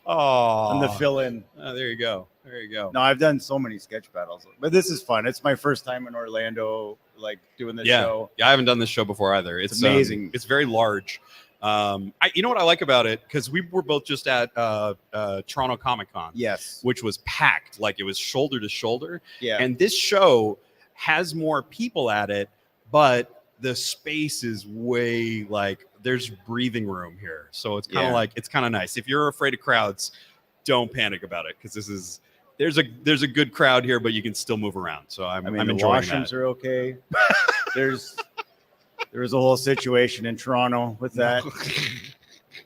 oh, I'm the fill-in. there you go. There you go. No, I've done so many sketch battles, but this is fun. It's my first time in Orlando, like doing this show. Yeah, I haven't done this show before either. It's amazing. It's very large. You know what I like about it? Because we were both just at Toronto Comic Con. Yes. Which was packed, like it was shoulder to shoulder. Yeah. And this show has more people at it, but the space is way like there's breathing room here. So it's kind of like it's kind of nice. If you're afraid of crowds, don't panic about it because there's a good crowd here, but you can still move around. So I'm the enjoying washrooms that. are okay. There was a whole situation in Toronto with that.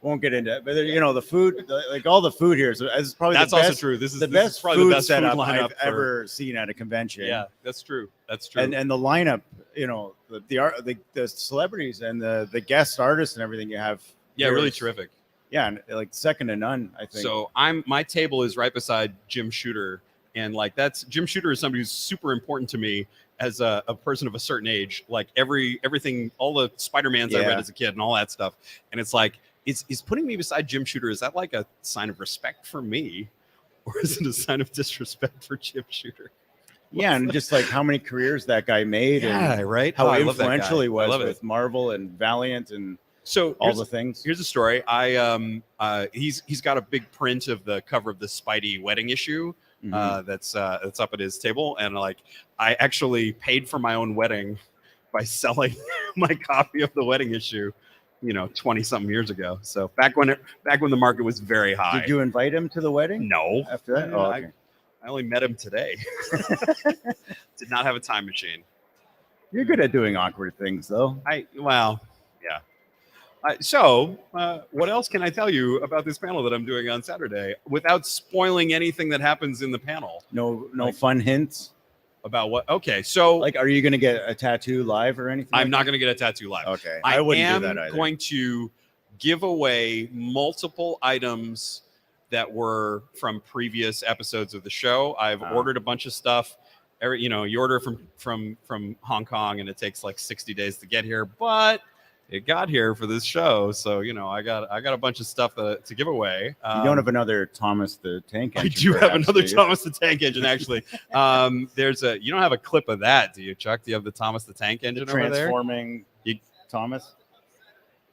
Won't get into it, but the food, like all the food here, is probably That's the also best, true. This is probably food the best setup lineup I've ever seen at a convention. Yeah, that's true. That's true. And the lineup, the celebrities and the guest artists and everything you have. yeah, here really is- terrific. Yeah, and like second to none, I think. So my table is right beside Jim Shooter, and like that's Jim Shooter is somebody who's super important to me as a person of a certain age. Like everything, all the Spider-Mans I read Yeah. as a kid and all that stuff. And it's like, is putting me beside Jim Shooter, is that like a sign of respect for me, or is it a sign of disrespect for Jim Shooter? yeah, and just like how many careers that guy made, and right. how Oh, I love that influential guy. he I was love it. with Marvel and Valiant and So all here's- the things. Here's a story. He's got a big print of the cover of the Spidey wedding issue that's up at his table, and like I actually paid for my own wedding by selling my copy of the wedding issue 20 something years ago. So back when the market was very high. Did you invite him to the wedding? No. After that? Oh, okay. I only met him today. Did not have a time machine. You're good at doing awkward things, though. Yeah. So, what else can I tell you about this panel that I'm doing on Saturday without spoiling anything that happens in the panel? No fun hints about what? Okay, so like, are you going to get a tattoo live or anything? I'm not going to get a tattoo live. Okay, I wouldn't am do that either. going to give away multiple items that were from previous episodes of the show. I've ordered a bunch of stuff. You order from Hong Kong and it takes like 60 days to get here, but it got here for this show, so I got a bunch of stuff to give away. You don't have another Thomas the Tank Engine? I do have another Thomas the Tank Engine, actually. You don't have a clip of that, do you, Chuck? Do you have the Thomas the Tank Engine over there? Transforming Thomas?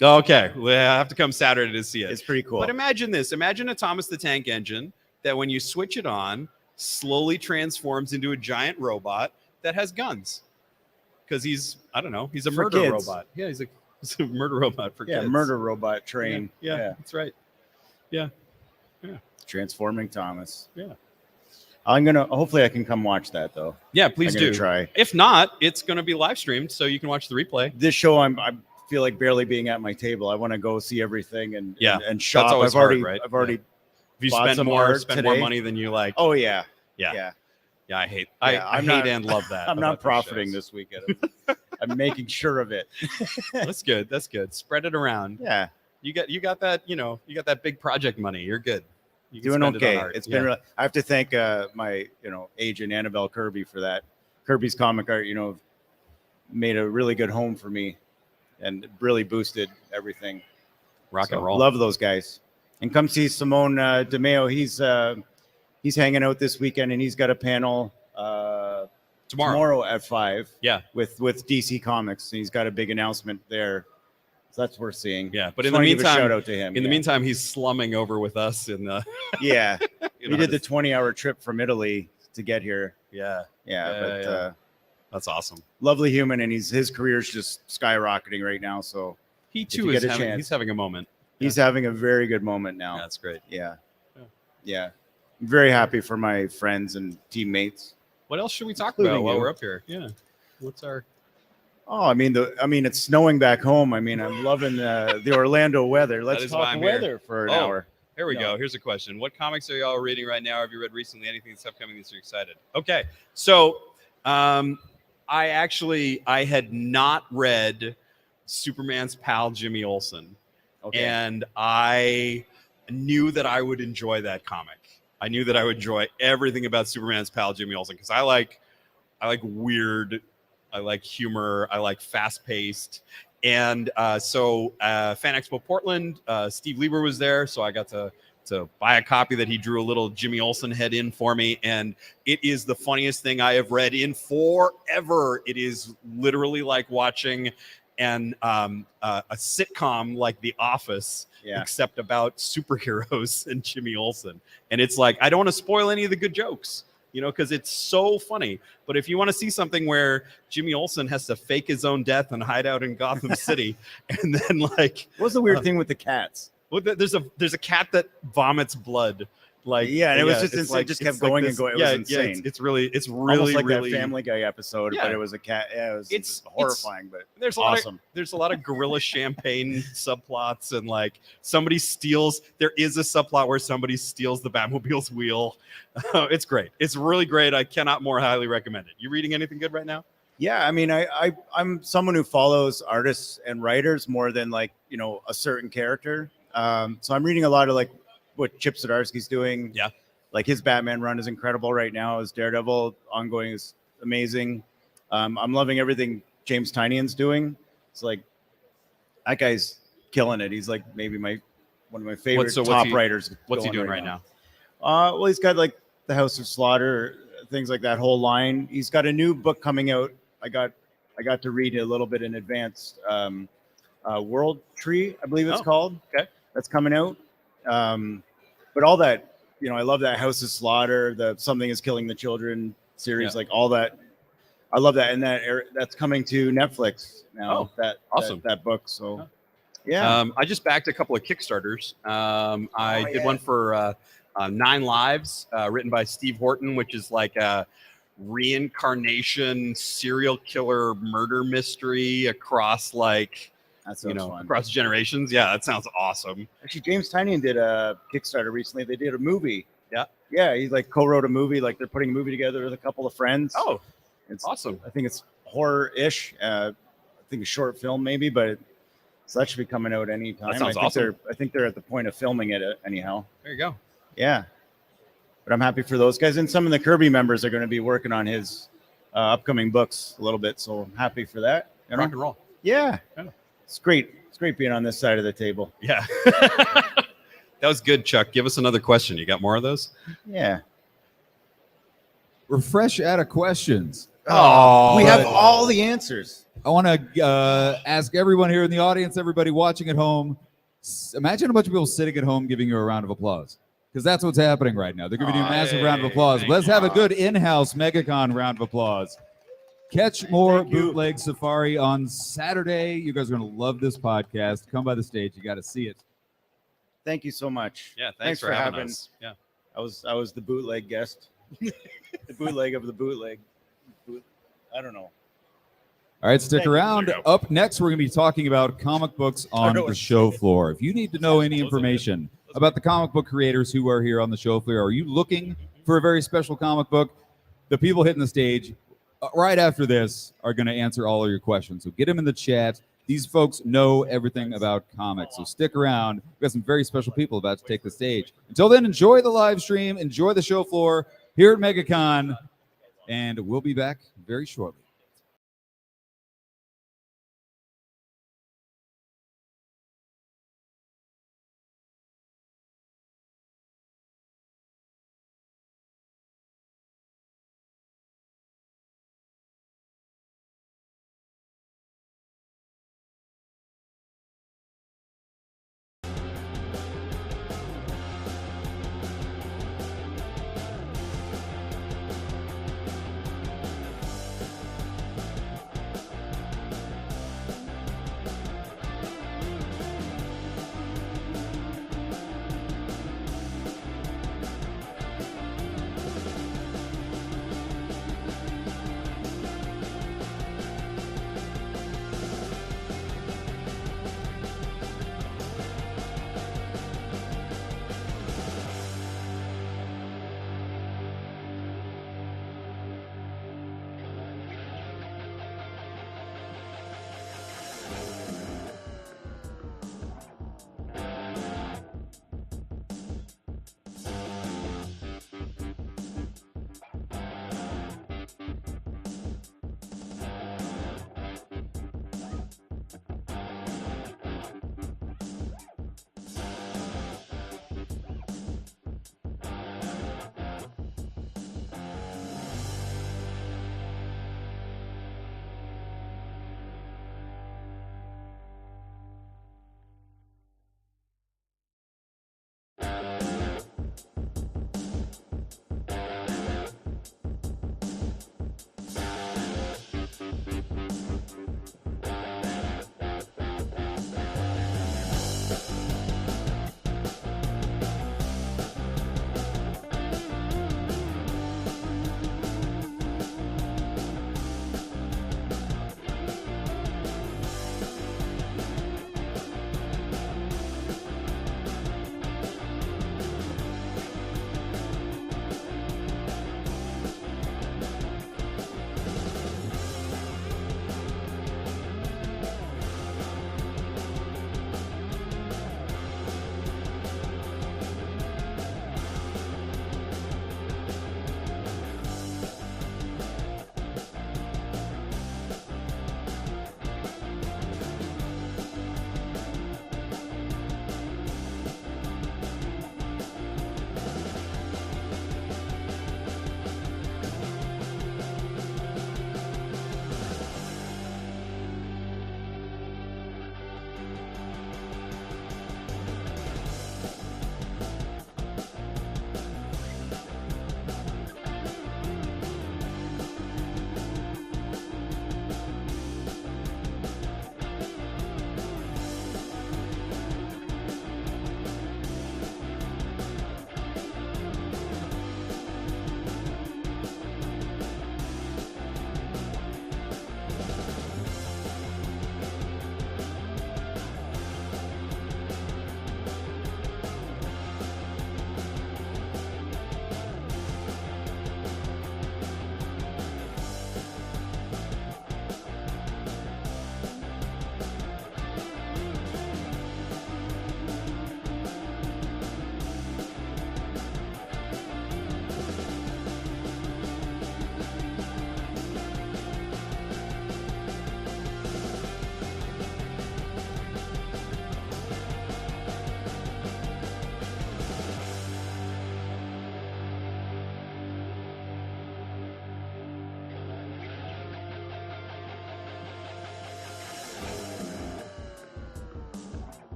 Okay, well, I have to come Saturday to see it. It's pretty cool. But imagine this: imagine a Thomas the Tank Engine that, when you switch it on, slowly transforms into a giant robot that has guns. Because he's a murder robot. Yeah, he's a murder robot for kids. Yeah, murder robot train. Yeah, that's right. Yeah. Transforming Thomas. Yeah. Hopefully I can come watch that, though. Yeah, please do. Try. If not, it's going to be live streamed, so you can watch the replay. This show, I feel like barely being at my table. I want to go see everything and shop. That's always I've already Have you spent more money than you like? Oh yeah. Yeah, I hate and love that. I'm not profiting this weekend. I'm making sure of it. That's good. Spread it around. Yeah. You got that, you got that big project money. You're good. You can doing spend okay. It on art. It's been really, I have to thank my agent Annabelle Kirby for that. Kirby's Comic Art, made a really good home for me and really boosted everything. Rock and roll. Love those guys. And come see Simone DeMeo. He's hanging out this weekend, and he's got a panel tomorrow at 5. Yeah, with DC Comics, and he's got a big announcement there. So that's worth seeing. Yeah, but in the meantime, shout out to him. In the meantime, he's slumming over with us in the. Yeah, he did the 20-hour trip from Italy to get here. Yeah. That's awesome. Lovely human, and his career's just skyrocketing right now. So he too is having a moment. He's having a very good moment now. That's great. Yeah. I'm very happy for my friends and teammates. What else should we talk about while we're up here? Yeah. What's our? Oh, I mean, it's snowing back home. I mean, I'm loving the Orlando weather. Let's talk weather for an hour. Here we go. Here's a question. What comics are y'all reading right now? Have you read recently anything that's upcoming that you're excited? Okay. So I had not read Superman's pal Jimmy Olsen. Okay. And I knew that I would enjoy that comic. I knew that I would enjoy everything about Superman's pal Jimmy Olsen because I like weird, I like humor, I like fast-paced. And so Fan Expo Portland, Steve Lieber was there, so I got to buy a copy that he drew a little Jimmy Olsen head in for me, and it is the funniest thing I have read in forever. It is literally like watching a sitcom like The Office, except about superheroes and Jimmy Olsen. And it's like, I don't want to spoil any of the good jokes, because it's so funny. But if you want to see something where Jimmy Olsen has to fake his own death and hide out in Gotham City, and then what's the weird thing with the cats? Well, there's a cat that vomits blood. And it was just insane. It just kept going and going. It was insane. It's really almost like that Family Guy episode, but it was a cat. Yeah, it's horrifying, but there's awesome. There's a lot of gorilla champagne subplots, and there is a subplot where somebody steals the Batmobile's wheel. It's great. It's really great. I cannot more highly recommend it. You reading anything good right now? Yeah, I mean, I'm someone who follows artists and writers more than a certain character. So I'm reading a lot of what Chip Zdarsky's doing. Yeah. His Batman run is incredible right now. His Daredevil ongoing is amazing. I'm loving everything James Tynion's doing. It's that guy's killing it. He's maybe one of my favorite top writers. What's he doing right now? Well, he's got the House of Slaughter, things like that whole line. He's got a new book coming out. I got to read it a little bit in advance. World Tree, I believe it's called. Okay. That's coming out. But all that, I love that House of Slaughter, the Something is Killing the Children series, all that. I love that. And that's coming to Netflix now. Oh, awesome. That book. So Yeah. I just backed a couple of Kickstarters. I did one for 9 Lives, written by Steve Horton, which is like a reincarnation serial killer murder mystery across like That sounds fun. across generations. Yeah, that sounds awesome. Actually, James Tynion did a Kickstarter recently. They did a movie. Yeah. Yeah, he like co-wrote a movie. Like they're putting a movie together with a couple of friends. Oh, it's awesome. I think it's horror-ish. I think a short film maybe, but so that should be coming out anytime. That sounds awesome. I think they're at the point of filming it anyhow. There you go. Yeah. But I'm happy for those guys. And some of the Kirby members are going to be working on his upcoming books a little bit. So I'm happy for that. You know? Rock and roll. Yeah. Yeah. It's great. It's great being on this side of the table. Yeah. That was good, Chuck. Give us another question. You got more of those? Yeah. We're fresh out of questions. Oh, we have all the answers. I want to ask everyone here in the audience, everybody watching at home, imagine a bunch of people sitting at home giving you a round of applause. Because that's what's happening right now. They're giving you a massive round of applause. Let's have a good in-house MegaCon round of applause. Catch more Bootleg Safari on Saturday. You guys are going to love this podcast. Come by the stage. You got to see it. Thank you so much. Yeah, thanks for having us. Yeah. I was the bootleg guest. The bootleg of the bootleg. I don't know. All right, stick Thank you. around. Up next, we're going to be talking about comic books on the show floor. If you need to know any information about the comic book creators who are here on the show floor, are you looking for a very special comic book? The people hitting the stage right after this are going to answer all of your questions. So get them in the chat. These folks know everything about comics, so stick around. We've got some very special people about to take the stage. Until then, enjoy the live stream, enjoy the show floor here at MegaCon, and we'll be back very shortly.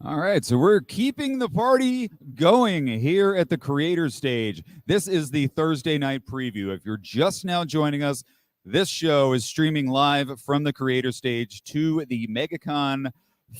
All right, so we're keeping the party going here at the Creator Stage. This is the Thursday night preview. If you're just now joining us, this show is streaming live from the Creator Stage to the MegaCon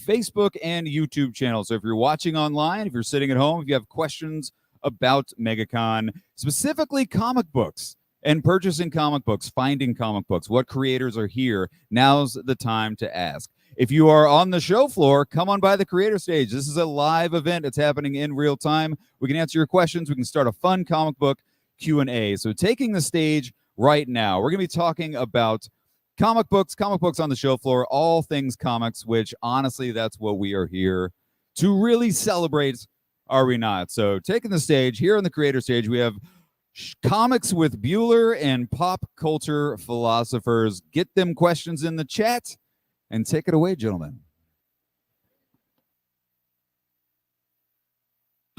Facebook and YouTube channel. So if you're watching online, if you're sitting at home, if you have questions about MegaCon, specifically comic books and purchasing comic books, finding comic books, what creators are here, now's the time to ask. If you are on the show floor, come on by the Creator Stage. This is a live event. It's happening in real time. We can answer your questions. We can start a fun comic book Q&A. So taking the stage right now, we're going to be talking about comic books on the show floor, all things comics, which honestly, that's what we are here to really celebrate, are we not? So taking the stage here on the Creator Stage, we have comics with Bueller and pop culture philosophers. Get them questions in the chat. And take it away, gentlemen.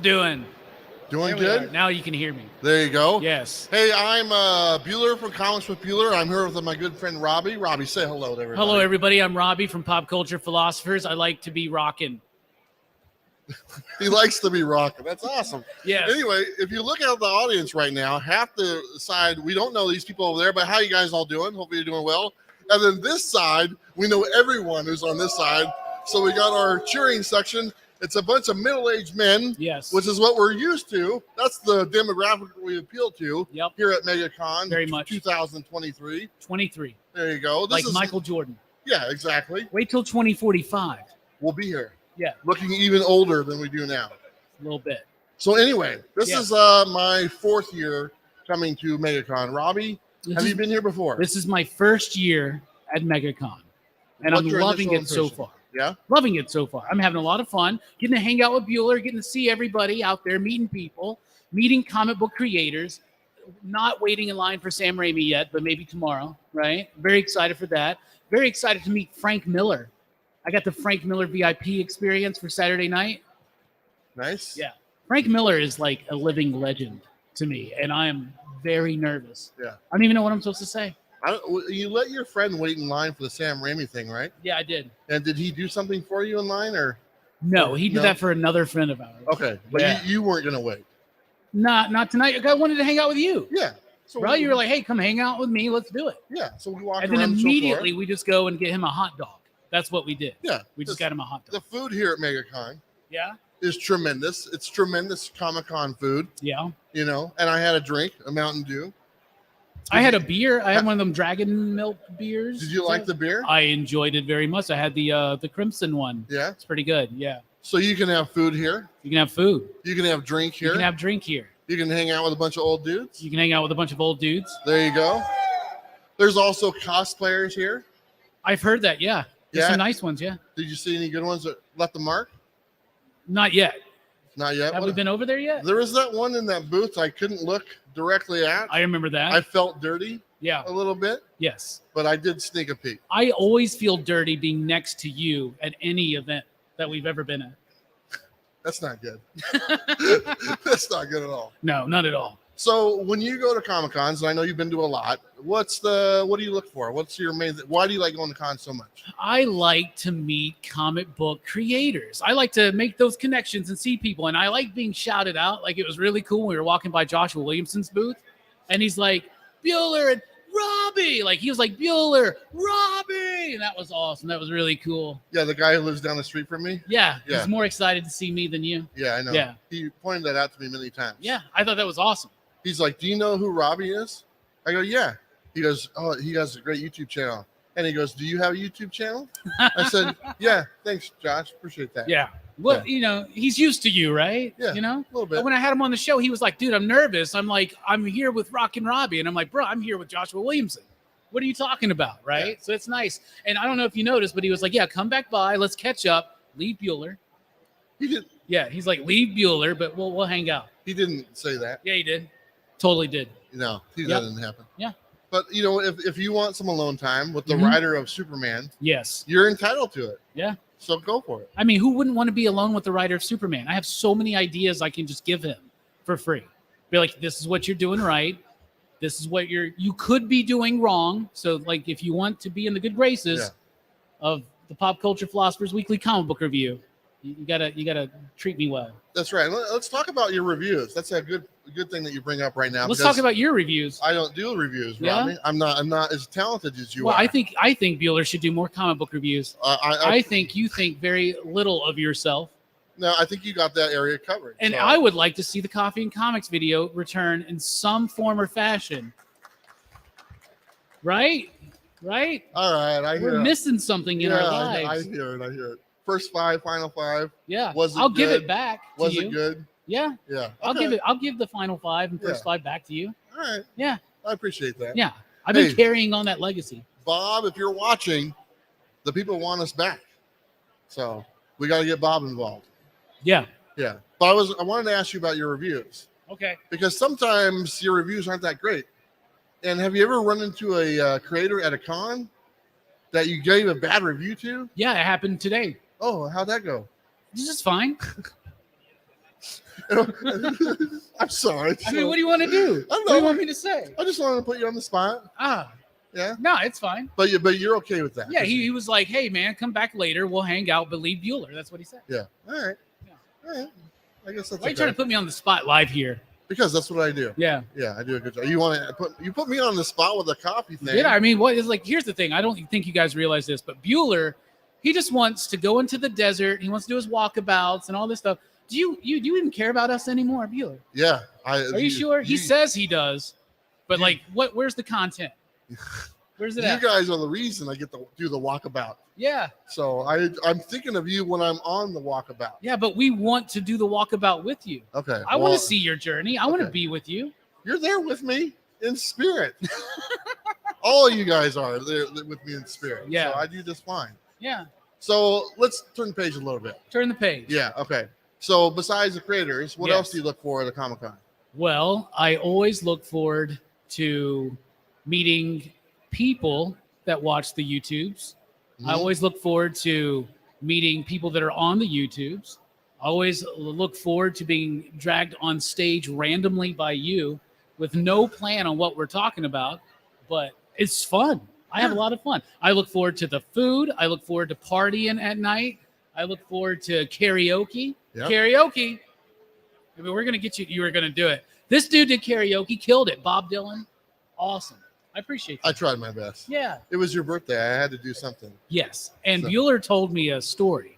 Doing Doing There we are. good? Now you can hear me. There you go. Yes. Hey, I'm Bueller from Comics with Bueller. I'm here with my good friend Robbie. Robbie, say hello to everybody. Hello, everybody. I'm Robbie from Pop Culture Philosophers. I like to be rocking. He likes to be rocking. That's awesome. Yes. Anyway, if you look at the audience right now, half the side, we don't know these people over there, but how you guys all doing? Hopefully you're doing well. And then this side, we know everyone who's on this side. So we got our cheering section. It's a bunch of middle-aged men, Yes. which is what we're used to. That's the demographic we appeal to Yep. here at MegaCon Very much. 2023. 23. There you go. This Like is Michael Jordan. Yeah, exactly. Wait till 2045. We'll be here. Yeah. Looking even older than we do now. A little bit. So anyway, this Yeah. is my 4th year coming to MegaCon. Robbie, have you been here before? This is my first year at MegaCon. And What's I'm your loving initial it so impression? far. Yeah? Loving it so far. I'm having a lot of fun. Getting to hang out with Bueller, getting to see everybody out there, meeting people, meeting comic book creators. Not waiting in line for Sam Raimi yet, but maybe tomorrow, right? Very excited for that. Very excited to meet Frank Miller. I got the Frank Miller VIP experience for Saturday night. Nice. Yeah. Frank Miller is like a living legend to me, and I am very nervous. Yeah. I don't even know what I'm supposed to say. You let your friend wait in line for the Sam Raimi thing, right? Yeah, I did. And did he do something for you in line or? No, he did No? that for another friend of ours. Okay. But Yeah. you weren't going to wait. Not tonight. I wanted to hang out with you. Yeah. So Bro, you were like, hey, come hang out with me. Let's do it. yeah. So we walked And then around the show floor. immediately we just go and get him a hot dog. That's what we did. Yeah. We just got him a hot dog. The food here at MegaCon Yeah? is tremendous. It's tremendous Comic-Con food, Yeah. you know. And I had a drink, a Mountain Dew. I had a beer. I had one of them dragon milk beers. Did you like the beer? I enjoyed it very much. I had the crimson one. Yeah. It's pretty good. Yeah. So you can have food here. You can have food. You can have drink here. You can have drink here. You can hang out with a bunch of old dudes. You can hang out with a bunch of old dudes. There you go. There's also cosplayers here. I've heard that. Yeah. There's Yeah. some nice ones. Yeah. Did you see any good ones that left a mark? Not yet. Not yet. Have What- we been over there yet? There was that one in that booth I couldn't look directly at. I remember that. I felt dirty yeah. a little bit, Yes. but I did sneak a peek. I always feel dirty being next to you at any event that we've ever been at. That's not good. That's not good at all. No, not at all. So when you go to Comic Cons, and I know you've been to a lot, what do you look for? What's your main? Why do you like going to cons so much? I like to meet comic book creators. I like to make those connections and see people. And I like being shouted out. Like, it was really cool when we were walking by Joshua Williamson's booth. And he's like, Bueller and Robbie. Like, he was like, Bueller, Robbie. And that was awesome. That was really cool. Yeah, the guy who lives down the street from me. Yeah. Yeah. He's more excited to see me than you. Yeah, I know. Yeah. He pointed that out to me many times. Yeah. I thought that was awesome. He's like, "Do you know who Robbie is?" I go, "Yeah." He goes, "Oh, he has a great YouTube channel." And he goes, "Do you have a YouTube channel?" I said, "Yeah, thanks, Josh. Appreciate that." Yeah. Well, Yeah. you know, he's used to you, right? Yeah, You know? a little bit. But when I had him on the show, he was like, dude, I'm nervous. I'm like, I'm here with Rockin' Robbie. And I'm like, bro, I'm here with Joshua Williamson. What are you talking about? Right? Yeah. So it's nice. And I don't know if you noticed, but he was like, yeah, come back by. Let's catch up. Leave Bueller. He did. Yeah. He's like, leave Bueller, but we'll hang out. He didn't say that. Yeah, he did. Totally did. No, that Yep. didn't happen. Yeah. But you know, if you want some alone time with the Mhm. writer of Superman, Yes. you're entitled to it. Yeah. So go for it. I mean, who wouldn't want to be alone with the writer of Superman? I have so many ideas I can just give him for free. Be like, this is what you're doing right. This is what you could be doing wrong. So, like, if you want to be in the good graces Yeah. of the Pop Culture Philosophers Weekly Comic Book Review, You gotta treat me well. That's right. Let's talk about your reviews. That's a good thing that you bring up right now. Let's talk about your reviews. I don't do reviews, Yeah? Robbie. I'm not as talented as you Well, are. I think Bueller should do more comic book reviews. I think you think very little of yourself. No, I think you got that area covered. And so. I would like to see the Coffee and Comics video return in some form or fashion. Right? Right? All right, I hear We're it. missing something in our lives. I hear it. First 5, final 5. Yeah. Was it I'll give good? it back to Was you. it good? Yeah. Yeah. I'll Okay. give the final 5 and first 5 back to you. All right. Yeah. I appreciate that. Yeah. I've been Hey. carrying on that legacy. Bob, if you're watching, the people want us back. So we got to get Bob involved. Yeah. Yeah. But I wanted to ask you about your reviews Okay. because sometimes your reviews aren't that great. And have you ever run into a creator at a con that you gave a bad review to? Yeah, it happened today. Oh, how'd that go? This is fine. I'm sorry. I mean, what do you want to do? I don't What do you know. want me to say? I just wanted to put you on the spot. Yeah. No, it's fine. But you're okay with that. Yeah, he was like, hey, man, come back later. We'll hang out, but leave Bueller. That's what he said. Yeah. All right. Yeah. All right. I guess that's Why are you okay. trying to put me on the spot live here? Because that's what I do. Yeah. Yeah, I do a good job. You put me on the spot with a coffee thing. Yeah, I mean, what is like, here's the thing. I don't think you guys realize this, but Bueller, he just wants to go into the desert. He wants to do his walkabouts and all this stuff. Do you even care about us anymore, Bueller? Yeah. Are you sure? He says he does, but like, where's the content? Where's it You at? guys are the reason I get to do the walkabout. Yeah. So I'm thinking of you when I'm on the walkabout. Yeah, but we want to do the walkabout with you. Okay. I want to see your journey. I want to okay. be with you. You're there with me in spirit. All you guys are there with me in spirit. Yeah. So I do just fine. Yeah. So let's turn the page a little bit. Turn the page. Yeah. Okay. So besides the creators, what Yes. else do you look for at a Comic-Con? Well, I always look forward to meeting people that watch the YouTubes. I Mhm. always look forward to meeting people that are on the YouTubes. I always look forward to being dragged on stage randomly by you with no plan on what we're talking about, but it's fun. I have a lot of fun. I look forward to the food. I look forward to partying at night. I look forward to karaoke. Yep. Karaoke. I mean, we're going to get you. You were going to do it. This dude did karaoke, killed it. Bob Dylan. Awesome. I appreciate that. I tried my best. Yeah. It was your birthday. I had to do something. Yes. And So- Bueller told me a story.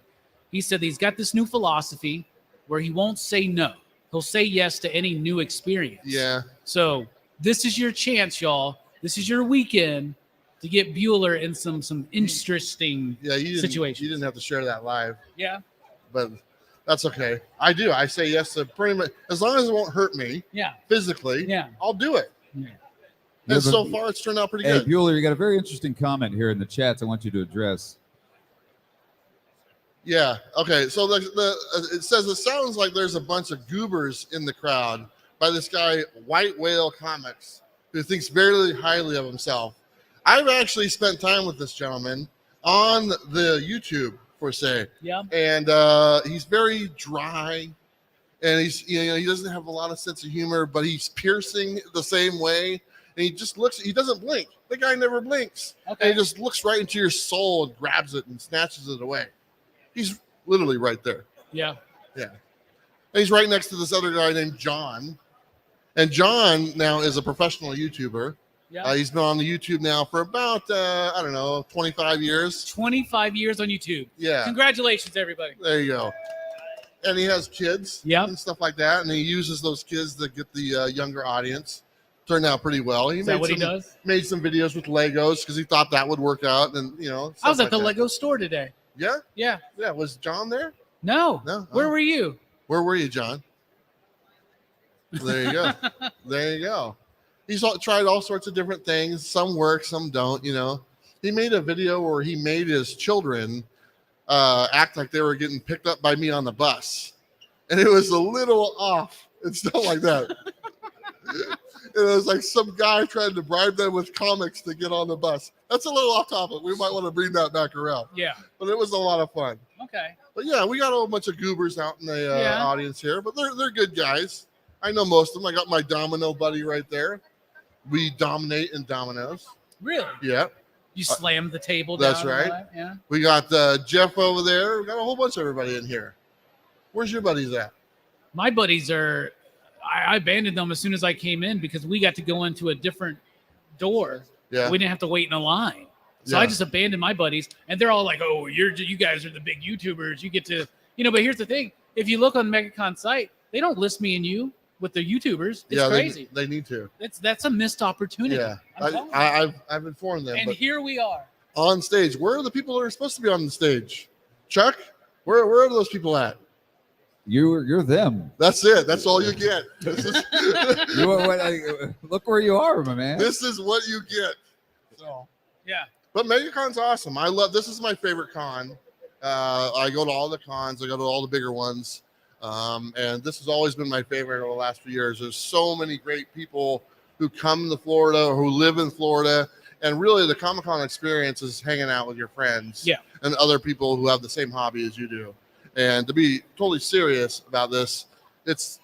He said he's got this new philosophy where he won't say no. He'll say yes to any new experience. Yeah. So this is your chance, y'all. This is your weekend to get Bueller in some interesting Yeah. You situations. didn't have to share that live, Yeah. but that's okay. I do. I say yes to pretty much as long as it won't hurt me Yeah. physically. Yeah. I'll do it. Yeah. You And have a- so far, it's turned out pretty Hey, good. Bueller, you got a very interesting comment here in the chats I want you to address. Yeah. Okay. So it says it sounds like there's a bunch of goobers in the crowd by this guy White Whale Comics who thinks very highly of himself. I've actually spent time with this gentleman on the YouTube per se, Yeah. and he's very dry, and he doesn't have a lot of sense of humor, but he's piercing the same way, and he just looks. He doesn't blink. The guy never blinks. Okay. And he just looks right into your soul and grabs it and snatches it away. He's literally right there. Yeah. Yeah. And he's right next to this other guy named John. And John now is a professional YouTuber. Yeah. He's been on the YouTube now for about, 25 years. 25 years on YouTube. Yeah. Congratulations, everybody. There you go. And he has kids Yep. and stuff like that. And he uses those kids to get the younger audience. Turned out pretty well. He Is that what he does? made some videos with Legos because he thought that would work out. And, I was stuff at the like that. Lego store today. Yeah? Yeah. Yeah. Was John there? No. No. Where Oh. were you? Where were you, John? There you go. There you go. He's tried all sorts of different things. Some work, some don't, He made a video where he made his children act like they were getting picked up by me on the bus. And it was a little off and stuff like that. It was like some guy trying to bribe them with comics to get on the bus. That's a little off topic. We might want to bring that back around. Yeah. But it was a lot of fun. Okay. But yeah, we got a whole bunch of goobers out in the Yeah. audience here, but they're good guys. I know most of them. I got my domino buddy right there. We dominate in dominoes. Really? Yeah. You slammed the table That's down. right. Yeah. We got Jeff over there. We got a whole bunch of everybody in here. Where's your buddies at? My buddies are. I abandoned them as soon as I came in because we got to go into a different door. Yeah. We didn't have to wait in a line. So Yeah. I just abandoned my buddies, and they're all like, "Oh, you guys are the big YouTubers. You get to, But here's the thing: if you look on MegaCon site, they don't list me and you with the YouTubers. It's crazy. They need to. That's a missed opportunity. Yeah, I'm telling you. I've informed them. And but here we are. on stage, where are the people that are supposed to be on the stage? Chuck, where are those people at? You're them. That's it. That's all you get. Look where you are, my man. This is what you get. So Yeah. But MegaCon's awesome. I love this. Is my favorite con. I go to all the cons. I go to all the bigger ones, and this has always been my favorite over the last few years. There's so many great people who come to Florida or who live in Florida, and really the Comic-Con experience is hanging out with your friends, and other people who have the same hobby as you do. And to be totally serious about this, it's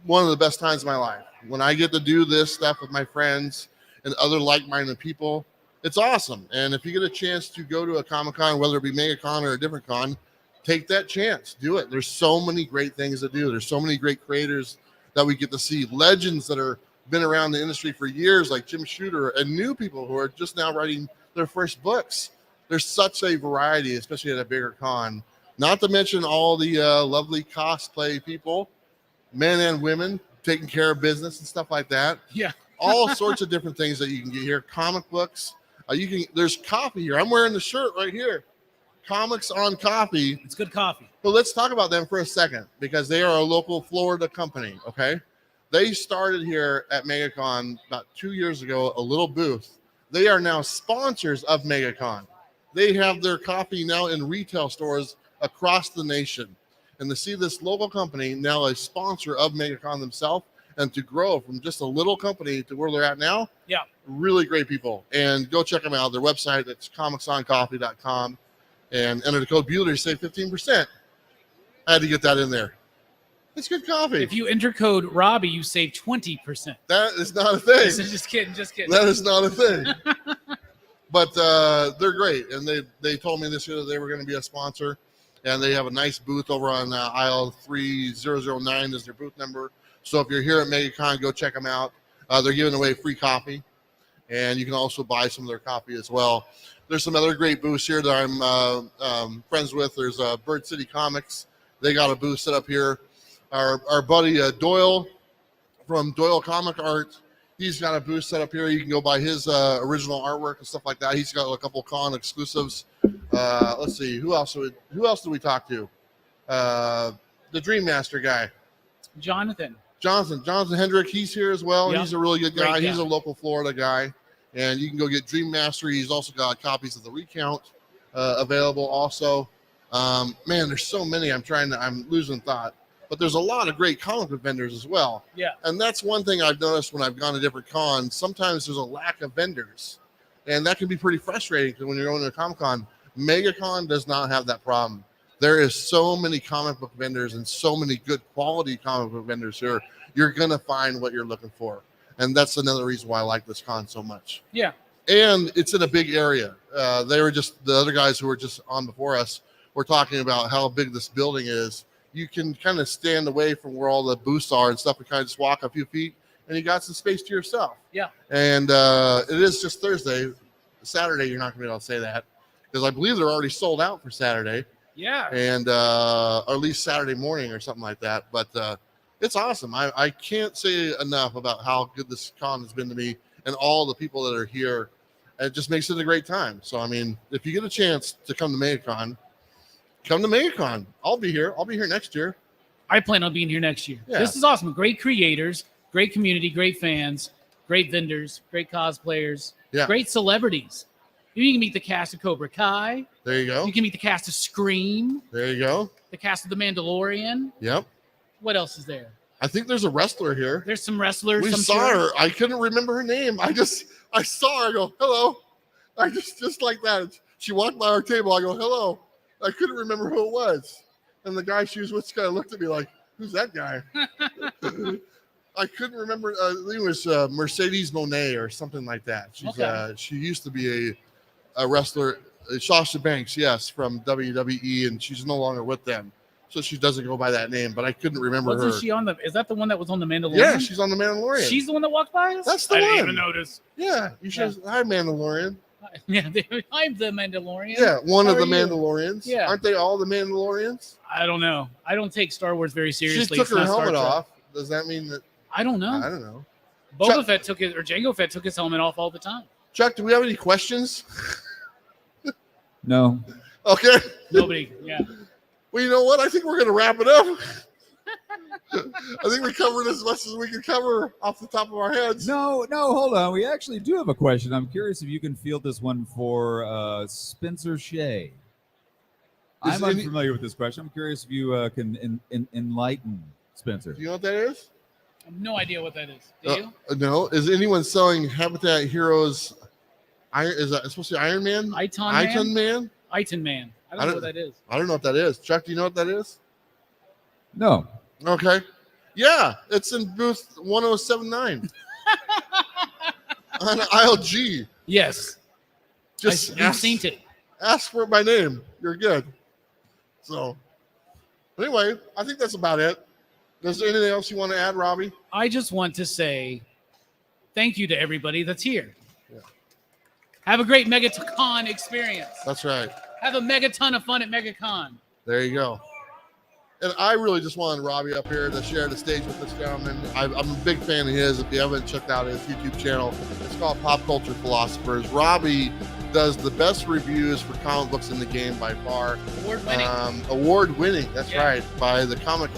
one of the best times of my life when I get to do this stuff with my friends and other like-minded people. It's awesome. And if you get a chance to go to a Comic-Con, whether it be MegaCon or a different con, take that chance. Do it. There's so many great things to do. There's so many great creators that we get to see. Legends that are been around the industry for years, like Jim Shooter, and new people who are just now writing their first books. There's such a variety, especially at a bigger con. Not to mention all the lovely cosplay people, men and women, taking care of business and stuff like that. Yeah. All sorts of different things that you can get here. Comic books. There's coffee here. I'm wearing the shirt right here. Comics on Coffee. It's good coffee. But let's talk about them for a second because they are a local Florida company. Okay, they started here at MegaCon about 2 years ago, a little booth. They are now sponsors of MegaCon. They have their coffee now in retail stores across the nation, and to see this local company now a sponsor of MegaCon themselves, and to grow from just a little company to where they're at now. Yeah. Really great people. And go check them out. Their website, it's comicsoncoffee.com, and enter the code Bueller to save 15%. I had to get that in there. It's good coffee. If you enter code Robbie, you save 20%. That is not a thing. Just kidding. That is not a thing. But they're great. And they told me this year that they were going to be a sponsor. And they have a nice booth over on aisle 3009 is their booth number. So if you're here at MegaCon, go check them out. They're giving away free coffee, and you can also buy some of their coffee as well. There's some other great booths here that I'm friends with. There's Bird City Comics. They got a booth set up here. Our buddy Doyle from Doyle Comic Art, he's got a booth set up here. You can go buy his original artwork and stuff like that. He's got a couple con exclusives. Let's see, who else did we talk to? The Dream Master guy. Jonathan Hendrick, he's here as well. Yep. He's a really good guy. Great He's a local Florida guy. And you can go get Dream Master. He's also got copies of the Recount available also. Man, there's so many. I'm losing thought. But there's a lot of great comic book vendors as well. Yeah. And that's one thing I've noticed when I've gone to different cons. Sometimes there's a lack of vendors. And that can be pretty frustrating because when you're going to a Comic-Con, MegaCon does not have that problem. There is so many comic book vendors and so many good quality comic book vendors here. You're going to find what you're looking for. And that's another reason why I like this con so much. Yeah. And it's in a big area. The other guys who were just on before us were talking about how big this building is. You can kind of stand away from where all the booths are and stuff and kind of just walk a few feet and you got some space to yourself. Yeah. And it is just Thursday. Saturday, you're not going to be able to say that because I believe they're already sold out for Saturday. Yeah. And or at least Saturday morning or something like that. But it's awesome. I can't say enough about how good this con has been to me and all the people that are here. It just makes it a great time. So, I mean, if you get a chance to come to MegaCon, come to MegaCon. I'll be here. I'll be here next year. I plan on being here next year. Yeah. This is awesome. Great creators, great community, great fans, great vendors, great cosplayers, great celebrities. You can meet the cast of Cobra Kai. There you go. You can meet the cast of Scream. There you go. The cast of The Mandalorian. Yep. What else is there? I think there's a wrestler here. There's some wrestlers. We saw her. I couldn't remember her name. I saw her. I go, hello. I just like that. She walked by our table. I go, hello. I couldn't remember who it was. And the guy she was with kind of looked at me like, who's that guy? I couldn't remember. I think it was Mercedes Monet or something like that. She's Okay. She used to be wrestler, Sasha Banks, yes, from WWE, and she's no longer with them, so she doesn't go by that name. But I couldn't remember Wasn't her. she on the? Is that the one that was on the Mandalorian? Yeah, she's on the Mandalorian. She's the one that walked by us. That's the I one. didn't even notice. Yeah, you should. Hi, Mandalorian. Yeah, I'm the Mandalorian. Yeah, one How of the are you? Mandalorians. Yeah. Aren't they all the Mandalorians? I don't know. I don't take Star Wars very seriously. She took It's her not Star helmet Trek. off. Does that mean that? I don't know. I don't know. Boba Fett took it, or Jango Fett took his helmet off all the time. Chuck, do we have any questions? No. Okay. Nobody. Yeah. Well, you know what? I think we're going to wrap it up. I think we covered as much as we can cover off the top of our heads. No, hold on. We actually do have a question. I'm curious if you can field this one for Spencer Shea. I'm unfamiliar with this question. I'm curious if you can enlighten Spencer. Do you know what that is? I have no idea what that is. Do you? No. Is anyone selling Habitat Heroes? Is that supposed to be Iron Man? Iton Man? Iton Man. I don't know what that is. I don't know what that is. Chuck, do you know what that is? No. Okay. Yeah, it's in booth 1079 on aisle G. Yes. Just I've seen it. Ask for it by name. You're good. So, anyway, I think that's about it. Is there anything else you want to add, Robbie? I just want to say thank you to everybody that's here. Yeah. Have a great MegaCon experience. That's right. Have a mega ton of fun at MegaCon. There you go. And I really just wanted Robbie up here to share the stage with this gentleman. I'm a big fan of his. If you haven't checked out his YouTube channel, it's called Pop Culture Philosophers. Robbie does the best reviews for comic books in the game by far. Award-winning. Award-winning, that's right, by the comic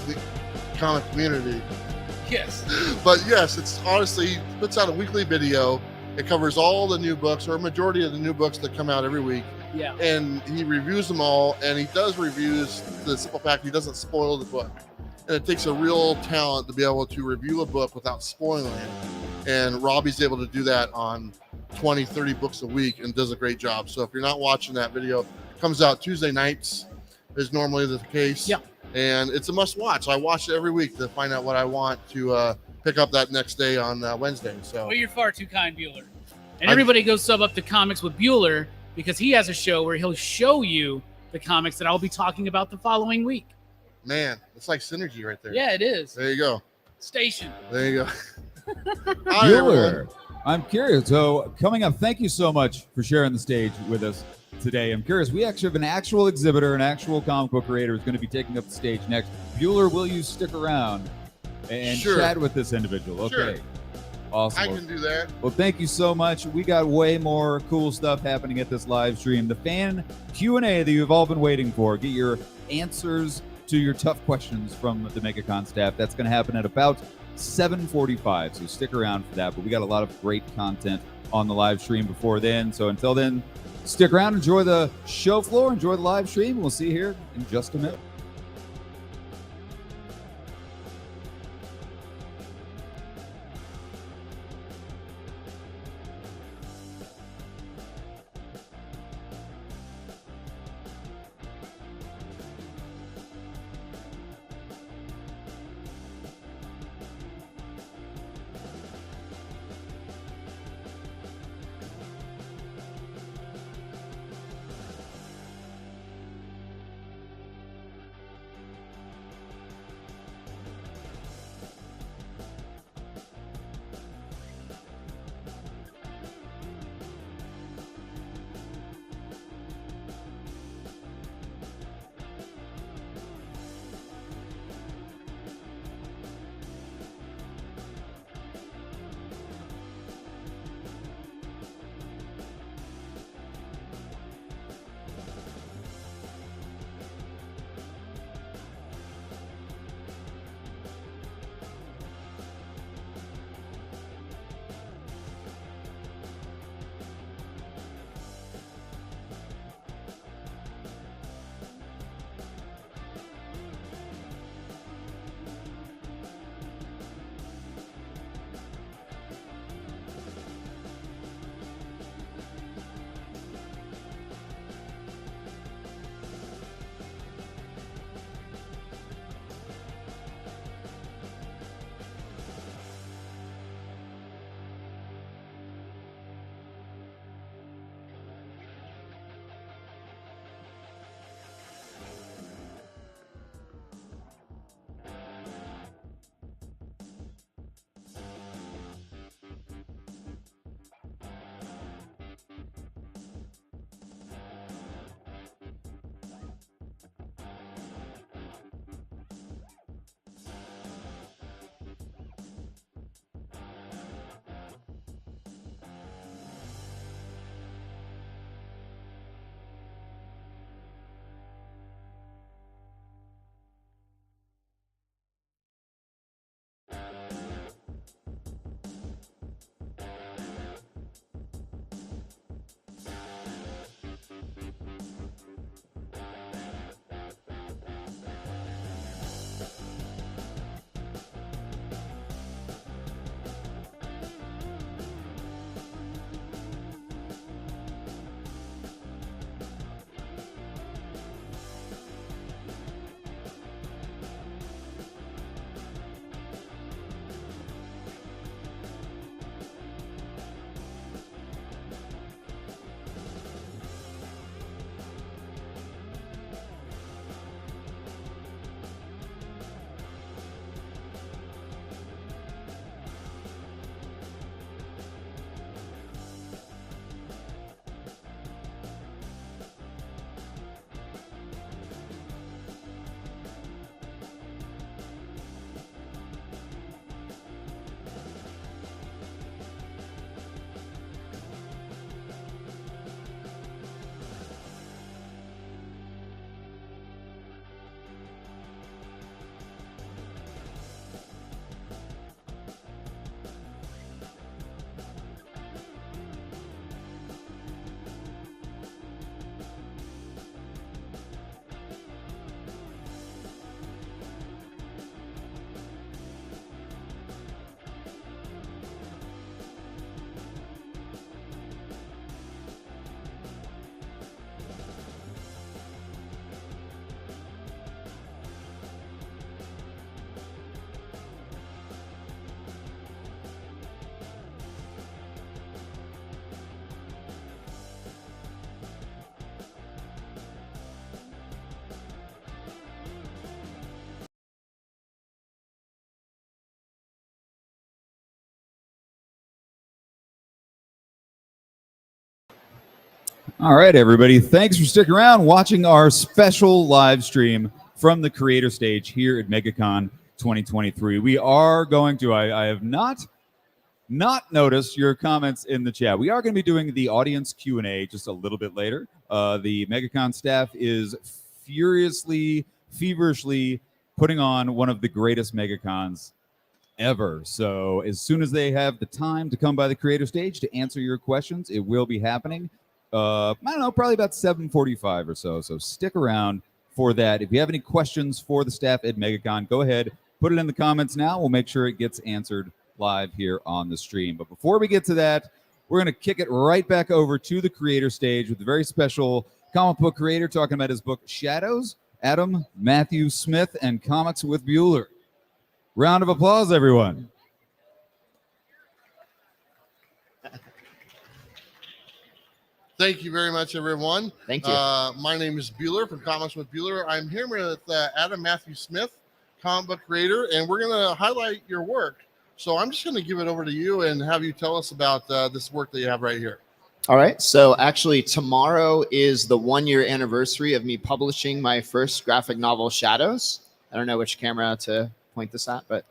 community. Yes. But yes, it's honestly puts out a weekly video. It covers all the new books, or a majority of the new books that come out every week. Yeah. And he reviews them all, and he does reviews to the simple fact he doesn't spoil the book. And it takes a real talent to be able to review a book without spoiling it. And Robbie's able to do that on 20, 30 books a week and does a great job. So if you're not watching that video, it comes out Tuesday nights, is normally the case. Yeah. And it's a must watch. I watch it every week to find out what I want to pick up that next day on Wednesday. So Well, you're far too kind, Bueller. And everybody go sub up to Comics with Bueller, because he has a show where he'll show you the comics that I'll be talking about the following week. Man, it's like synergy right there. Yeah, it is. There you go. Station. There you go. Bueller, I'm curious. So coming up, thank you so much for sharing the stage with us today. I'm curious. We actually have an actual exhibitor, an actual comic book creator who's going to be taking up the stage next. Bueller, will you stick around and chat with this individual? Okay. Sure. Awesome. I can do that. Well, thank you so much. We got way more cool stuff happening at this live stream. The fan Q&A that you've all been waiting for. Get your answers to your tough questions from the MegaCon staff. That's going to happen at about 7:45, so stick around for that. But we got a lot of great content on the live stream before then. So until then, stick around, enjoy the show floor, enjoy the live stream. We'll see you here in just a minute. All right, everybody. Thanks for sticking around, watching our special live stream from the creator stage here at MegaCon 2023. We are going to, I have not noticed your comments in the chat. We are going to be doing the audience Q&A just a little bit later. The MegaCon staff is feverishly putting on one of the greatest MegaCons ever. So as soon as they have the time to come by the creator stage to answer your questions, it will be happening. I don't know, probably about 7:45 or so. So stick around for that. If you have any questions for the staff at MegaCon, go ahead, put it in the comments now. We'll make sure it gets answered live here on the stream. But before we get to that, we're going to kick it right back over to the creator stage with a very special comic book creator talking about his book Shadows, Adam Matthew Smith, and Comics with Bueller. Round of applause, everyone. Thank you very much, everyone. Thank you. My name is Bueller from Comics with Bueller. I'm here with Adam Matthew Smith, comic book creator, and we're going to highlight your work. So I'm just going to give it over to you and have you tell us about this work that you have right here. All right. So actually, tomorrow is the 1-year anniversary of me publishing my first graphic novel, Shadows. I don't know which camera to point this at, but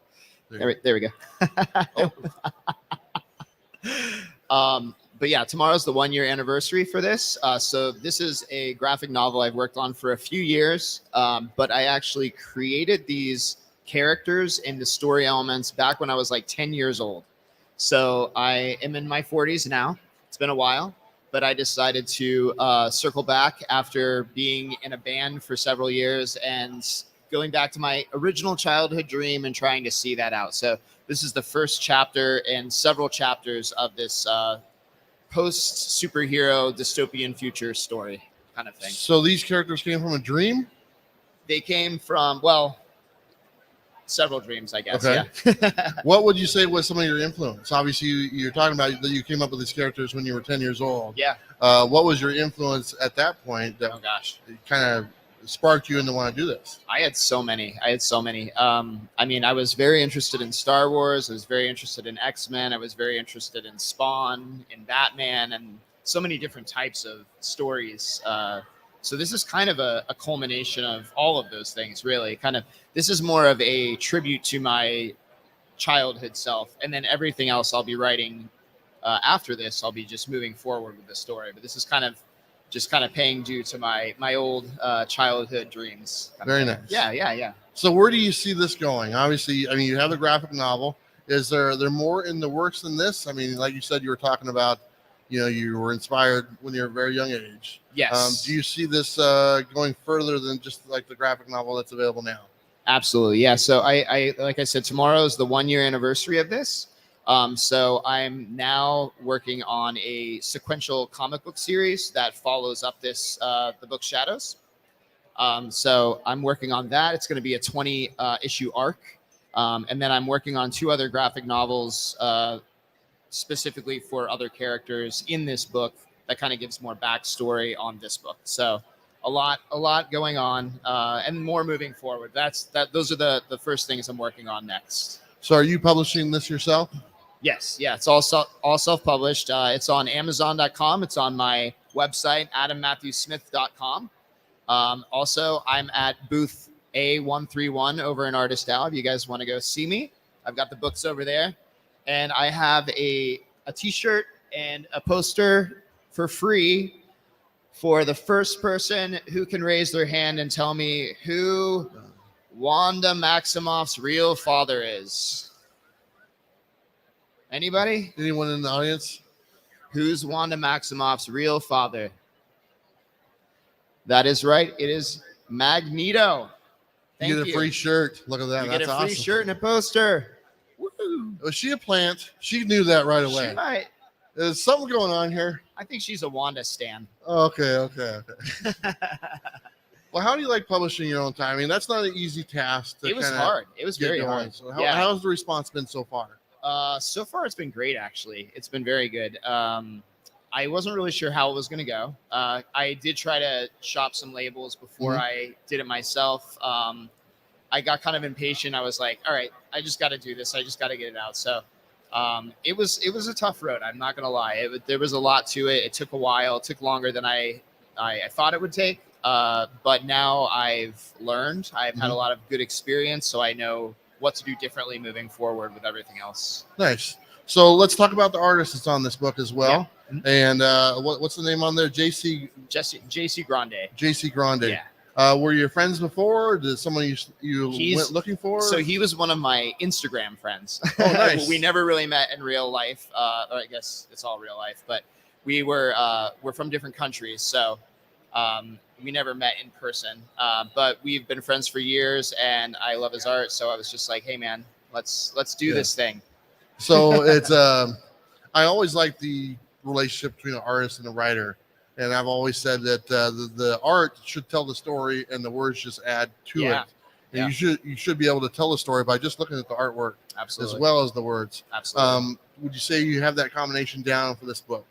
there we go. But yeah, tomorrow's the 1-year anniversary for this. So this is a graphic novel I've worked on for a few years, but I actually created these characters and the story elements back when I was like 10 years old. So I am in my 40s now. It's been a while, but I decided to circle back after being in a band for several years and going back to my original childhood dream and trying to see that out. So this is the first chapter and several chapters of this post superhero dystopian future story kind of thing. So these characters came from a dream? They came from, well, several dreams, I guess. Okay. Yeah. What would you say was some of your influence? Obviously, you're talking about that you came up with these characters when you were 10 years old. Yeah. What was your influence at that point that kind of sparked you into want to do this? I had so many. I mean, I was very interested in Star Wars. I was very interested in X-Men. I was very interested in Spawn, in Batman, and so many different types of stories. So this is kind of a culmination of all of those things, really. This is more of a tribute to my childhood self, and then everything else I'll be writing after this. I'll be just moving forward with the story. But this is kind of paying due to my old childhood dreams. Very nice. Yeah. So where do you see this going? Obviously, I mean, you have the graphic novel. Is there more in the works than this? I mean, like you said, you were talking about, you were inspired when you were a very young age. Yes. Do you see this going further than just like the graphic novel that's available now? Absolutely. Yeah. So I like I said, tomorrow is the 1-year anniversary of this. So I'm now working on a sequential comic book series that follows up this, the book Shadows. So I'm working on that. It's going to be a 20 issue arc. And then I'm working on 2 other graphic novels, specifically for other characters in this book that kind of gives more backstory on this book. So a lot going on, and more moving forward. Those are the first things I'm working on next. So are you publishing this yourself? Yes. Yeah. It's all self-published. It's on Amazon.com. It's on my website, AdamMatthewSmith.com. Also, I'm at booth A131 over in Artist Alley. If you guys want to go see me, I've got the books over there. And I have a t-shirt and a poster for free for the first person who can raise their hand and tell me who Wanda Maximoff's real father is. Anybody? Anyone in the audience? Who's Wanda Maximoff's real father? That is right. It is Magneto. You get a free shirt. Look at that. You That's get a free awesome. shirt and a poster. Woo. Was she a plant? She knew that right away. She might. There's something going on here. I think she's a Wanda stan. Okay. Well, how do you like publishing your own time? I mean, that's not an easy task. It was hard. It was very hard. So how's the response been so far? So far, it's been great, actually. It's been very good. I wasn't really sure how it was going to go. I did try to shop some labels before I did it myself. I got kind of impatient. I was like, all right, I just got to do this. I just got to get it out. So it was a tough road. I'm not gonna lie. There was a lot to it. It took a while. It took longer than I thought it would take. But now I've learned. I've had a lot of good experience, so I know what to do differently moving forward with everything else. Nice. So let's talk about the artist that's on this book as well. Yeah. And what's the name on there? JC Grande. JC Grande. Yeah. Were you friends before? Or did someone you went looking for? So he was one of my Instagram friends. Oh, nice. We never really met in real life. Or I guess it's all real life, but we're from different countries, so we never met in person. But we've been friends for years, and I love his art. So I was just like, hey man, let's do this thing. So it's I always like the relationship between an artist and a writer, and I've always said that the art should tell the story, and the words just add to it. And you should be able to tell the story by just looking at the artwork, absolutely, as well as the words. Absolutely. Would you say you have that combination down for this book?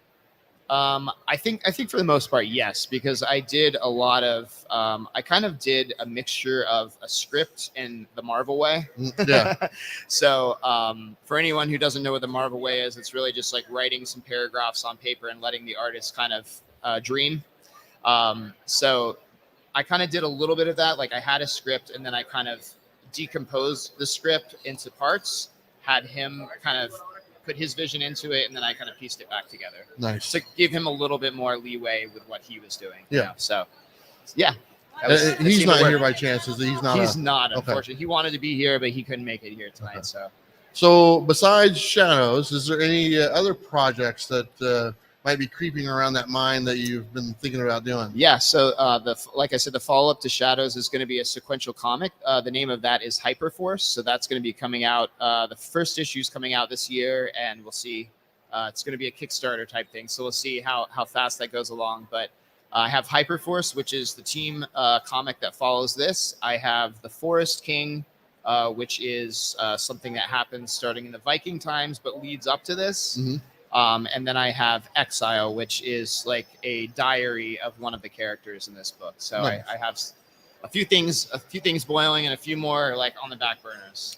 I think for the most part, yes, because I did a lot of I kind of did a mixture of a script and the Marvel way. Yeah. So for anyone who doesn't know what the Marvel way is, it's really just like writing some paragraphs on paper and letting the artist kind of dream. So I kind of did a little bit of that. Like I had a script, and then I kind of decomposed the script into parts, had him kind of put his vision into it, and then I kind of pieced it back together. Nice. To give him a little bit more leeway with what he was doing. Yeah. You know? So, yeah. He's not here by chance. He's not. He's not, okay. unfortunately. He wanted to be here, but he couldn't make it here tonight. Okay. So besides Shadows, is there any other projects that might be creeping around that mind that you've been thinking about doing? Yeah. So like I said, the follow-up to Shadows is going to be a sequential comic. The name of that is Hyperforce. So that's going to be coming out. The first issue is coming out this year, and we'll see. It's going to be a Kickstarter type thing. So we'll see how fast that goes along. But I have Hyperforce, which is the team comic that follows this. I have the Forest King, which is something that happens starting in the Viking times, but leads up to this. Mm-hmm. And then I have Exile, which is like a diary of one of the characters in this book. So nice. I have a few things boiling, and a few more like on the back burners.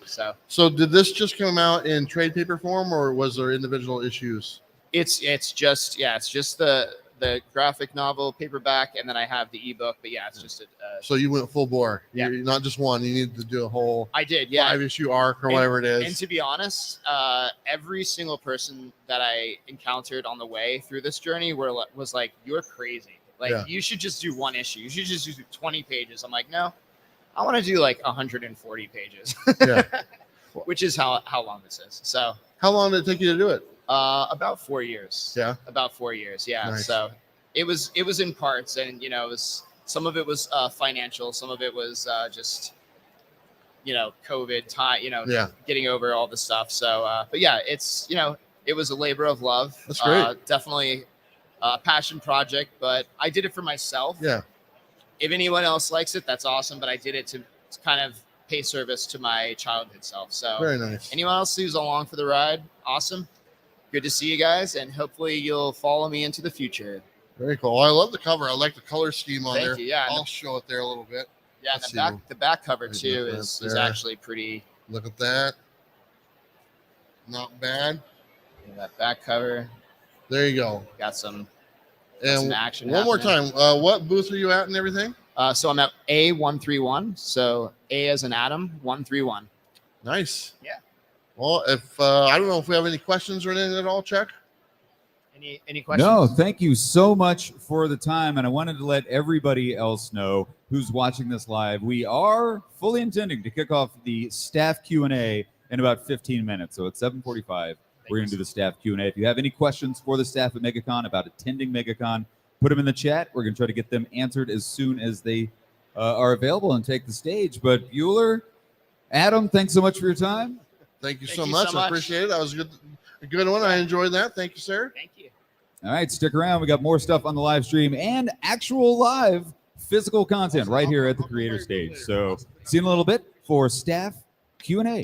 So did this just come out in trade paper form, or was there individual issues? It's just the graphic novel paperback, and then I have the ebook. But yeah, it's just a. So you went full bore. Yeah. You're not just one. You needed to do a whole. I did. Yeah. 5-issue arc or whatever it is. And to be honest, every single person that I encountered on the way through this journey was like, "You're crazy. Like you should just do one issue. You should just do 20 pages." I'm like, no, I want to do like 140 pages. Yeah. Which is how long this is. So. How long did it take you to do it? About 4 years. Yeah. About 4 years. Yeah. Nice. So it was in parts, and it was some of it was financial, some of it was just COVID time, getting over all the stuff. So but yeah, it's it was a labor of love. That's great. Definitely a passion project, but I did it for myself. Yeah. If anyone else likes it, that's awesome, but I did it to kind of pay service to my childhood self. So very nice. Anyone else who's along for the ride, awesome. Good to see you guys, and hopefully you'll follow me into the future. Very cool. I love the cover. I like the color scheme on there. Thank you. Yeah, I'll show it there a little bit. Yeah, the back cover too is actually pretty. Look at that. Not bad. Yeah, that back cover. There you go. Got some action. One more time. What booth are you at and everything? So I'm at A131. So A as an atom, 131. Nice. Yeah. Well, if I don't know if we have any questions or anything at all, Chuck. Any questions? No, thank you so much for the time. And I wanted to let everybody else know who's watching this live. We are fully intending to kick off the staff Q&A in about 15 minutes. So at 7:45, we're going to do the staff Q&A. If you have any questions for the staff at MEGACON about attending MEGACON, put them in the chat. We're going to try to get them answered as soon as they are available and take the stage. But Bueller, Adam, thanks so much for your time. Thank you so much. I appreciate it. That was a good one. I enjoyed that. Thank you, sir. Thank you. All right, stick around. We got more stuff on the live stream and actual live physical content right here at the creator stage. So see you in a little bit for staff Q&A.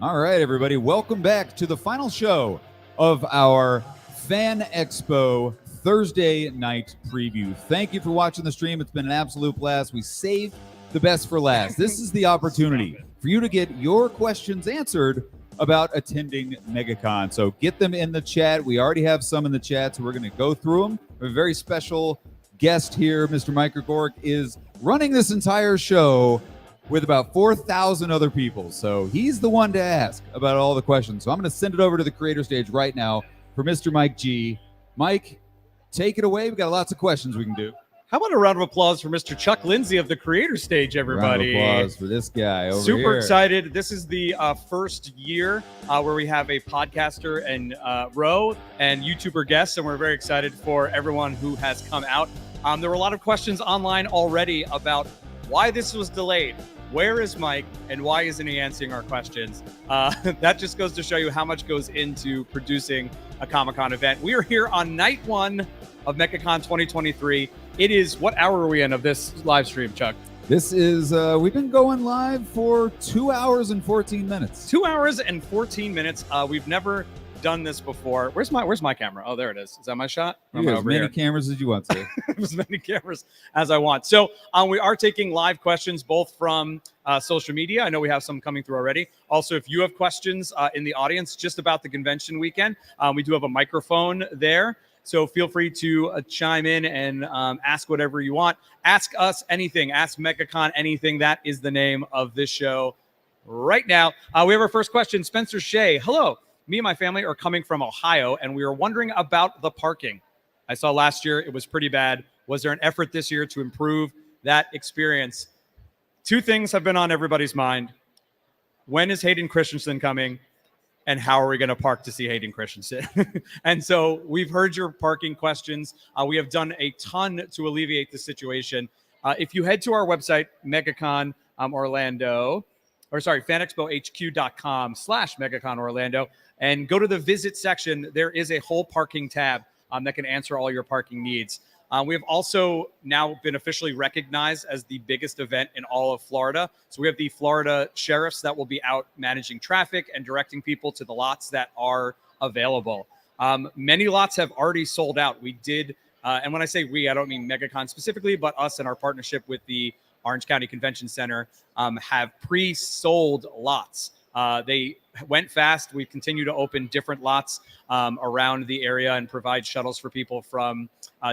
All right, everybody. Welcome back to the final show of our Fan Expo Thursday night preview. Thank you for watching the stream. It's been an absolute blast. We saved the best for last. This is the opportunity for you to get your questions answered about attending MegaCon. So get them in the chat. We already have some in the chat, so we're going to go through them. We have a very special guest here. Mr. Mike Gork is running this entire show with about 4,000 other people. So he's the one to ask about all the questions. So I'm going to send it over to the creator stage right now for Mr. Mike G. Mike, take it away. We've got lots of questions we can do. How about a round of applause for Mr. Chuck Lindsay of the creator stage, everybody? Round of applause for this guy over Super here. excited. This is the first year where we have a podcaster and row and YouTuber guests, and we're very excited for everyone who has come out. There were a lot of questions online already about why this was delayed. Where is Mike, and why isn't he answering our questions? That just goes to show you how much goes into producing a Comic-Con event. We are here on night one of MegaCon 2023. It is, what hour are we in of this live stream, Chuck? This is, we've been going live for 2 hours and 14 minutes. 2 hours and 14 minutes. We've never done this before. Where's my camera? Oh, there it is. Is that my shot? You have as many cameras as you want to. As many cameras as I want. So we are taking live questions both from social media. I know we have some coming through already. Also, if you have questions in the audience just about the convention weekend, we do have a microphone there. So feel free to chime in and ask whatever you want. Ask us anything. Ask MegaCon anything. That is the name of this show right now. We have our first question. Spencer Shea. Hello. Me and my family are coming from Ohio, and we are wondering about the parking. I saw last year it was pretty bad. Was there an effort this year to improve that experience? Two things have been on everybody's mind. When is Hayden Christensen coming? And how are we going to park to see Hayden Christensen? And so we've heard your parking questions. We have done a ton to alleviate the situation. If you head to our website, MegaCon Orlando, fanexpohq.com/MegaCon Orlando, and go to the visit section, there is a whole parking tab that can answer all your parking needs. We have also now been officially recognized as the biggest event in all of Florida. So we have the Florida sheriffs that will be out managing traffic and directing people to the lots that are available. Many lots have already sold out. We did, and when I say we, I don't mean MegaCon specifically, but us and our partnership with the Orange County Convention Center have pre-sold lots. They went fast. We continue to open different lots around the area and provide shuttles for people from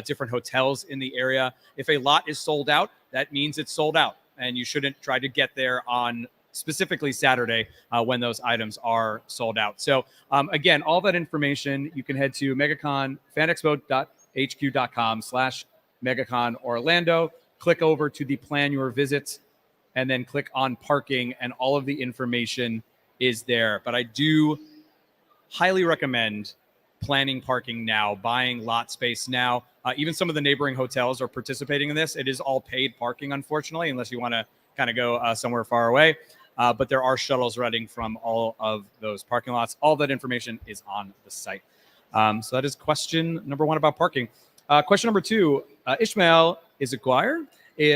different hotels in the area. If a lot is sold out, that means it's sold out, and you shouldn't try to get there on specifically Saturday when those items are sold out. So again, all that information, you can head to fanexpo.hq.com/MegaCon Orlando, click over to the plan your visits, and then click on parking, and all of the information is there. But I do highly recommend planning parking now, buying lot space now. Even some of the neighboring hotels are participating in this. It is all paid parking, unfortunately, unless you want to kind of go somewhere far away. But there are shuttles running from all of those parking lots. All that information is on the site. So that is question number one about parking. Question number two, Ishmael Izaguirre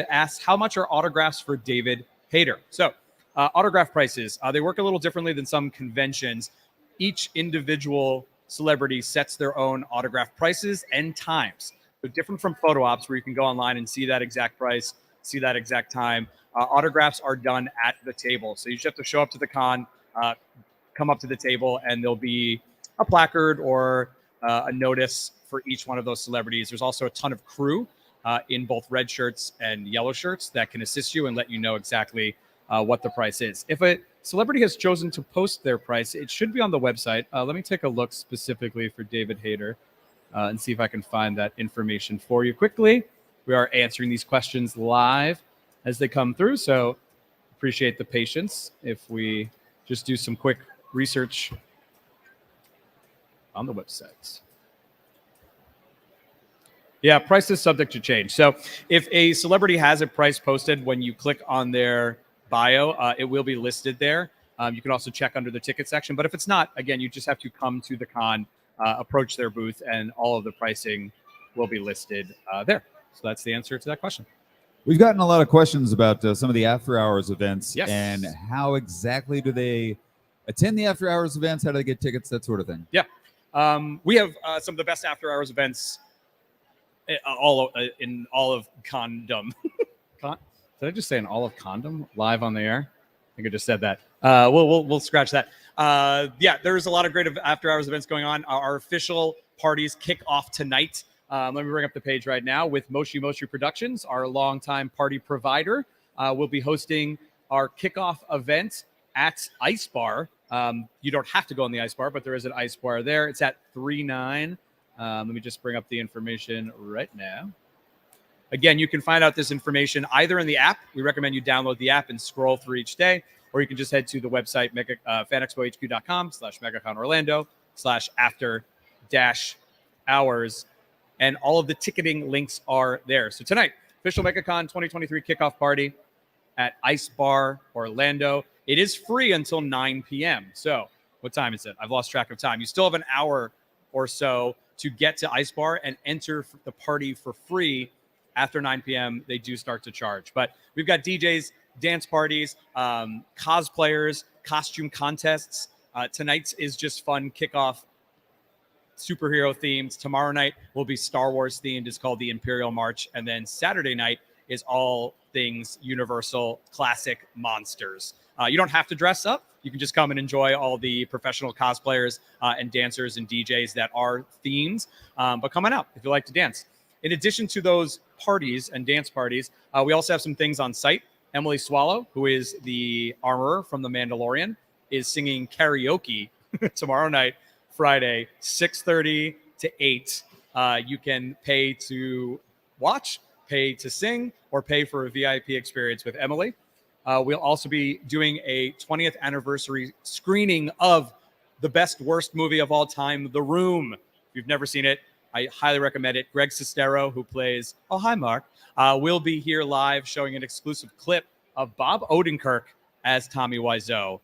asks, how much are autographs for David Hayter? So autograph prices, they work a little differently than some conventions. Each individual celebrity sets their own autograph prices and times. So different from photo ops where you can go online and see that exact price, see that exact time. Autographs are done at the table. So you just have to show up to the con, come up to the table, and there'll be a placard or a notice for each one of those celebrities. There's also a ton of crew in both red shirts and yellow shirts that can assist you and let you know exactly what the price is. If a celebrity has chosen to post their price, it should be on the website. Let me take a look specifically for David Hayter and see if I can find that information for you quickly. We are answering these questions live as they come through, so appreciate the patience if we just do some quick research on the website. Yeah, price is subject to change. So if a celebrity has a price posted, when you click on their bio, it will be listed there. You can also check under the ticket section. But if it's not, again, you just have to come to the con, approach their booth, and all of the pricing will be listed there. So that's the answer to that question. We've gotten a lot of questions about some of the after hours events. Yes. And how exactly do they attend the after hours events? How do they get tickets? That sort of thing. Yeah. We have some of the best after hours events in all of Condom. Did I just say in all of Condom live on the air? I think I just said that. We'll scratch that. Yeah, there's a lot of great after hours events going on. Our official parties kick off tonight. Let me bring up the page right now with Moshi Productions, our longtime party provider. We'll be hosting our kickoff event at Ice Bar. You don't have to go on the Ice Bar, but there is an Ice Bar there. It's at 3-9. Let me just bring up the information right now. Again, you can find out this information either in the app. We recommend you download the app and scroll through each day, or you can just head to the website, fanexpohq.com/MegaCon Orlando /after-hours, and all of the ticketing links are there. So tonight, official MegaCon 2023 kickoff party at Ice Bar Orlando. It is free until 9 p.m. So what time is it? I've lost track of time. You still have an hour or so to get to Ice Bar and enter the party for free. After 9 p.m., they do start to charge. But we've got DJs, dance parties, cosplayers, costume contests. Tonight's is just fun kickoff, superhero themed. Tomorrow night will be Star Wars themed. It's called the Imperial March. And then Saturday night is all things Universal classic monsters. You don't have to dress up. You can just come and enjoy all the professional cosplayers and dancers and DJs that are themed. But come on out if you like to dance. In addition to those parties and dance parties, we also have some things on site. Emily Swallow, who is the armorer from The Mandalorian, is singing karaoke tomorrow night, Friday, 6:30 to 8. You can pay to watch, pay to sing, or pay for a VIP experience with Emily. We'll also be doing a 20th anniversary screening of the best, worst movie of all time, The Room. If you've never seen it, I highly recommend it. Greg Sestero, who plays, oh, hi, Mark, will be here live showing an exclusive clip of Bob Odenkirk as Tommy Wiseau,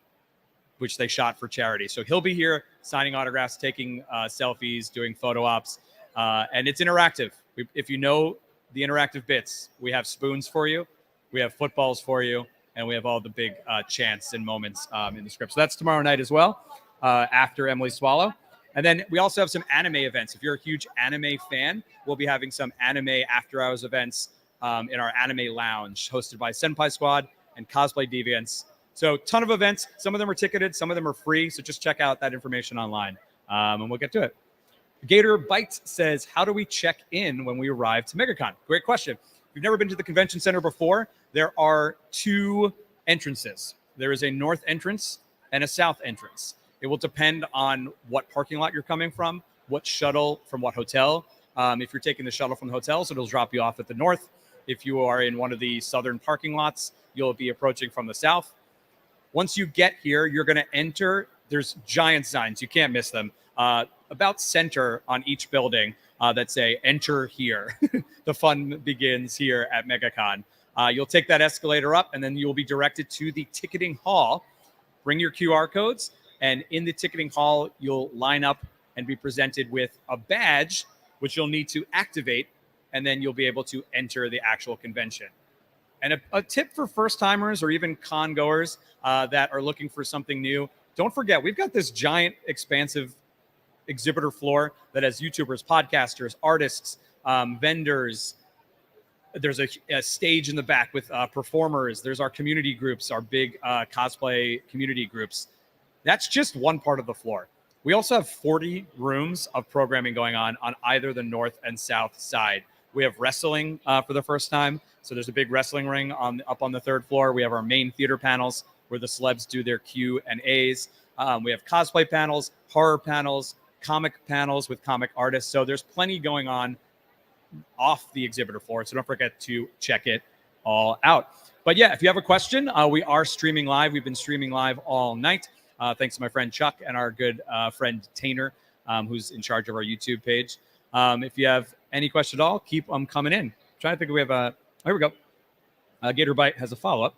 which they shot for charity. So he'll be here signing autographs, taking selfies, doing photo ops, and it's interactive. If you know the interactive bits, we have spoons for you, we have footballs for you, and we have all the big chants and moments in the script. So that's tomorrow night as well, after Emily Swallow. And then we also have some anime events. If you're a huge anime fan, we'll be having some anime after-hours events in our anime lounge, hosted by Senpai Squad and Cosplay Deviants. So ton of events. Some of them are ticketed. Some of them are free. So just check out that information online, and we'll get to it. Gator Bites says, how do we check in when we arrive to MegaCon? Great question. If you've never been to the convention center before, there are two entrances. There is a north entrance and a south entrance. It will depend on what parking lot you're coming from, what shuttle from what hotel. If you're taking the shuttle from the hotel, so it'll drop you off at the north. If you are in one of the southern parking lots, you'll be approaching from the south. Once you get here, you're going to enter. There's giant signs. You can't miss them. About center on each building that say, enter here. The fun begins here at MegaCon. You'll take that escalator up, and then you'll be directed to the ticketing hall. Bring your QR codes. And in the ticketing hall, you'll line up and be presented with a badge, which you'll need to activate, and then you'll be able to enter the actual convention. And a tip for first-timers or even con-goers that are looking for something new, don't forget, we've got this giant, expansive exhibitor floor that has YouTubers, podcasters, artists, vendors. There's a stage in the back with performers. There's our community groups, our big cosplay community groups. That's just one part of the floor. We also have 40 rooms of programming going on either the north and south side. We have wrestling for the first time. So there's a big wrestling ring up on the third floor. We have our main theater panels where the celebs do their Q&As. We have cosplay panels, horror panels, comic panels with comic artists. So there's plenty going on off the exhibitor floor. So don't forget to check it all out. But yeah, if you have a question, we are streaming live. We've been streaming live all night. Thanks to my friend Chuck and our good friend Tainer, who's in charge of our YouTube page. If you have any question at all, keep them coming in. I'm trying to think if we have here we go. Gator Bite has a follow-up.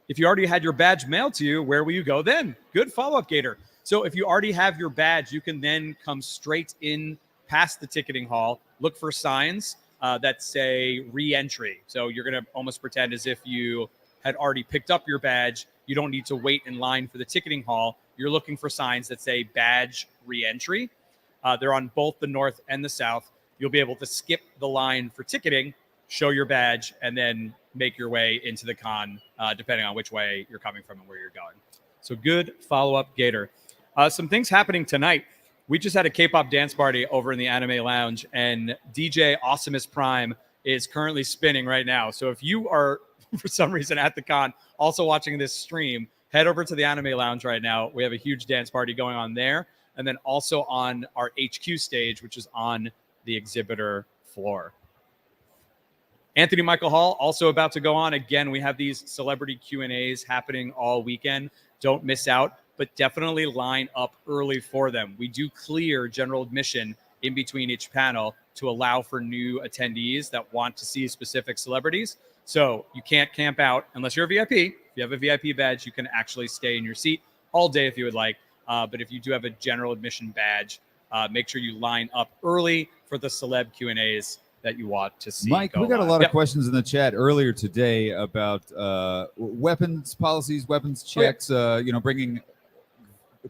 If you already had your badge mailed to you, where will you go then? Good follow-up, Gator. So if you already have your badge, you can then come straight in past the ticketing hall, look for signs that say re-entry. So you're going to almost pretend as if you had already picked up your badge you don't need to wait in line for the ticketing hall. You're looking for signs that say badge reentry. They're on both the north and the south. You'll be able to skip the line for ticketing, show your badge, and then make your way into the con, depending on which way you're coming from and where you're going. So good follow-up, Gator. Some things happening tonight. We just had a K-pop dance party over in the Anime Lounge, and DJ Awesomeness Prime is currently spinning right now. So if you are, for some reason, at the con, also watching this stream, head over to the Anime Lounge right now. We have a huge dance party going on there, and then also on our HQ stage, which is on the exhibitor floor. Anthony Michael Hall also about to go on. Again, we have these celebrity Q&As happening all weekend. Don't miss out, but definitely line up early for them. We do clear general admission in between each panel to allow for new attendees that want to see specific celebrities. So you can't camp out unless you're a VIP. If you have a VIP badge, you can actually stay in your seat all day if you would like. But if you do have a general admission badge, make sure you line up early for the celeb Q&As that you want to see. Mike, we got a lot of questions in the chat earlier today about weapons policies, weapons checks, bringing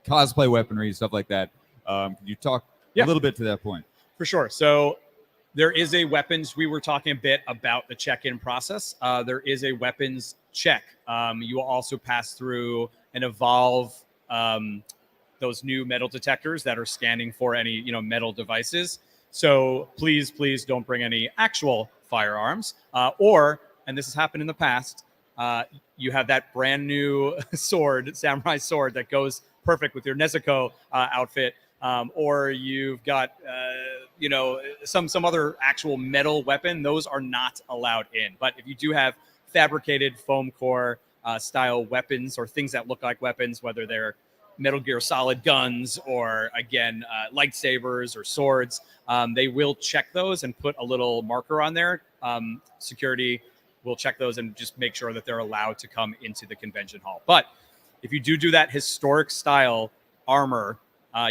cosplay weaponry, stuff like that. Can you talk a little bit to that point? For sure. So there is a weapons. We were talking a bit about the check-in process. There is a weapons check. You will also pass through and evolve those new metal detectors that are scanning for any metal devices. So please don't bring any actual firearms. And this has happened in the past, you have that brand new sword, samurai sword, that goes perfect with your Nezuko outfit. Or you've got, some other actual metal weapon. Those are not allowed in. But if you do have fabricated foam core style weapons or things that look like weapons, whether they're Metal Gear Solid guns or, again, lightsabers or swords, they will check those and put a little marker on there. Security will check those and just make sure that they're allowed to come into the convention hall. But if you do that historic style armor,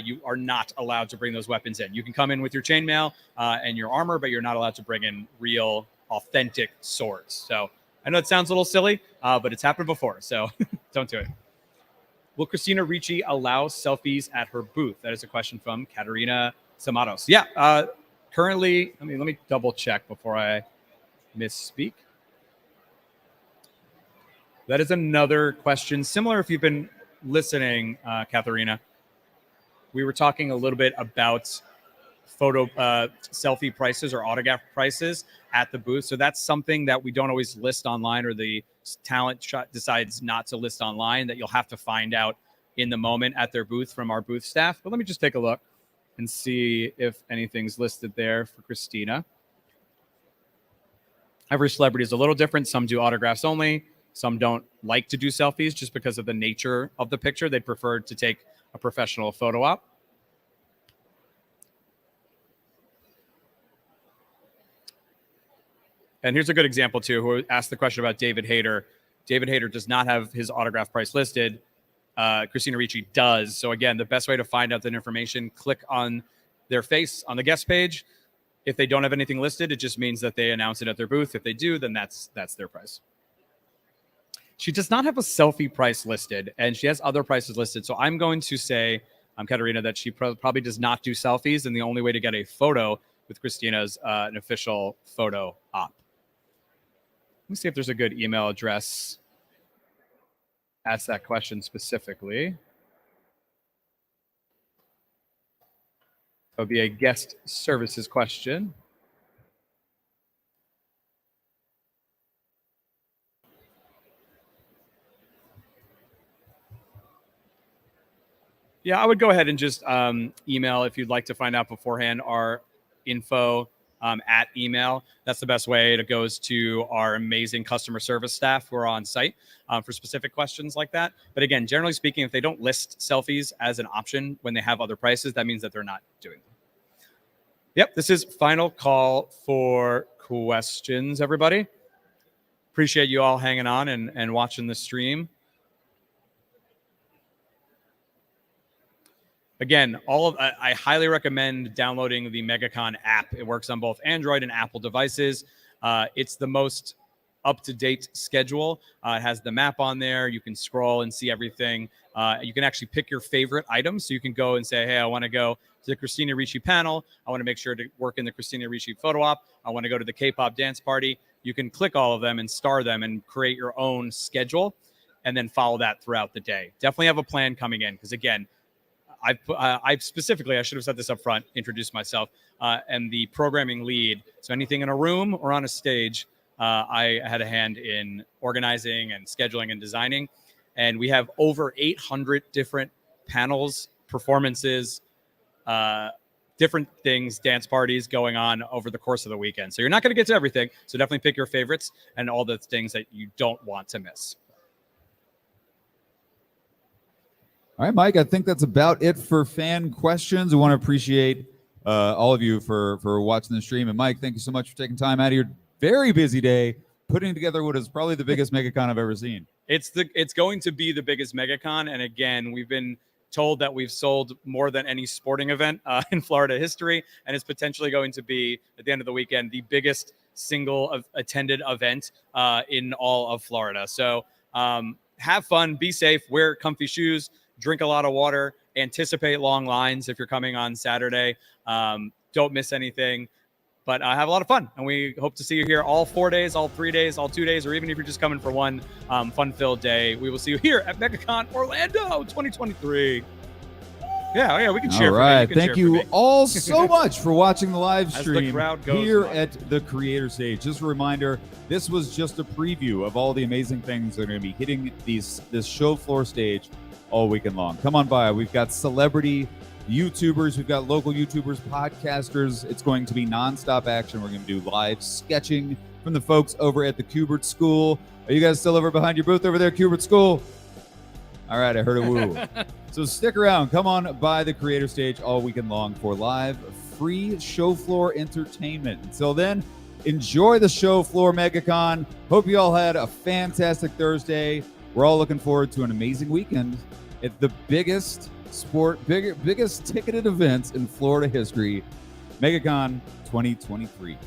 you are not allowed to bring those weapons in. You can come in with your chainmail and your armor, but you're not allowed to bring in real, authentic swords. So I know it sounds a little silly, but it's happened before, so don't do it. Will Christina Ricci allow selfies at her booth? That is a question from Katerina Samados. Yeah, currently, let me double check before I misspeak. That is another question. Similar, if you've been listening, Katerina, we were talking a little bit about photo selfie prices or autograph prices at the booth. So that's something that we don't always list online, or the talent decides not to list online, that you'll have to find out in the moment at their booth from our booth staff. But let me just take a look and see if anything's listed there for Christina. Every celebrity is a little different. Some do autographs only. Some don't like to do selfies just because of the nature of the picture. They'd prefer to take a professional photo op. And here's a good example, too, who asked the question about David Hayter. David Hayter does not have his autograph price listed. Christina Ricci does. So, again, the best way to find out that information, click on their face on the guest page. If they don't have anything listed, it just means that they announce it at their booth. If they do, then that's their price. She does not have a selfie price listed, and she has other prices listed. So I'm going to say, Katerina, that she probably does not do selfies, and the only way to get a photo with Christina is an official photo op. Let me see if there's a good email address. Ask that question specifically. That would be a guest services question. Yeah, I would go ahead and just email if you'd like to find out beforehand. Our info at email. That's the best way. It goes to our amazing customer service staff who are on site for specific questions like that. But again, generally speaking, if they don't list selfies as an option when they have other prices, that means that they're not doing them. Yep, this is final call for questions, everybody. Appreciate you all hanging on and watching the stream. Again, I highly recommend downloading the MEGACON app. It works on both Android and Apple devices. It's the most up-to-date schedule. It has the map on there. You can scroll and see everything. You can actually pick your favorite items. So you can go and say, hey, I want to go to the Christina Ricci panel. I want to make sure to work in the Christina Ricci photo op. I want to go to the K-pop dance party. You can click all of them and star them and create your own schedule and then follow that throughout the day. Definitely have a plan coming in because, again, I specifically, I should have said this up front, introduced myself, and the programming lead. So anything in a room or on a stage, I had a hand in organizing and scheduling and designing. And we have over 800 different panels, performances, different things, dance parties going on over the course of the weekend. So you're not going to get to everything. So definitely pick your favorites and all the things that you don't want to miss. All right, Mike, I think that's about it for fan questions. We want to appreciate all of you for watching the stream. And Mike, thank you so much for taking time out of your very busy day, putting together what is probably the biggest MegaCon I've ever seen. It's going to be the biggest MegaCon. And again, we've been told that we've sold more than any sporting event in Florida history. And it's potentially going to be, at the end of the weekend, the biggest single attended event in all of Florida. So have fun, be safe, wear comfy shoes, drink a lot of water, anticipate long lines if you're coming on Saturday. Don't miss anything, but have a lot of fun. And we hope to see you here all 4 days, all 3 days, all 2 days, or even if you're just coming for one fun-filled day. We will see you here at MEGACon Orlando 2023. Yeah, we can cheer all right. for me. Thank you all so much for watching the live As stream the crowd goes here by. at the Creator Stage. Just a reminder, this was just a preview of all the amazing things that are going to be hitting this show floor stage all weekend long. Come on by. We've got celebrity YouTubers, we've got local YouTubers, podcasters. It's going to be nonstop action. We're going to do live sketching from the folks over at the Kubert School. Are you guys still over behind your booth over there, Kubert School? All right, I heard a woo. So stick around. Come on by the Creator Stage all weekend long for live, free show floor entertainment. Until then, enjoy the show floor MegaCon. Hope you all had a fantastic Thursday. We're all looking forward to an amazing weekend at the biggest ticketed events in Florida history, MegaCon 2023.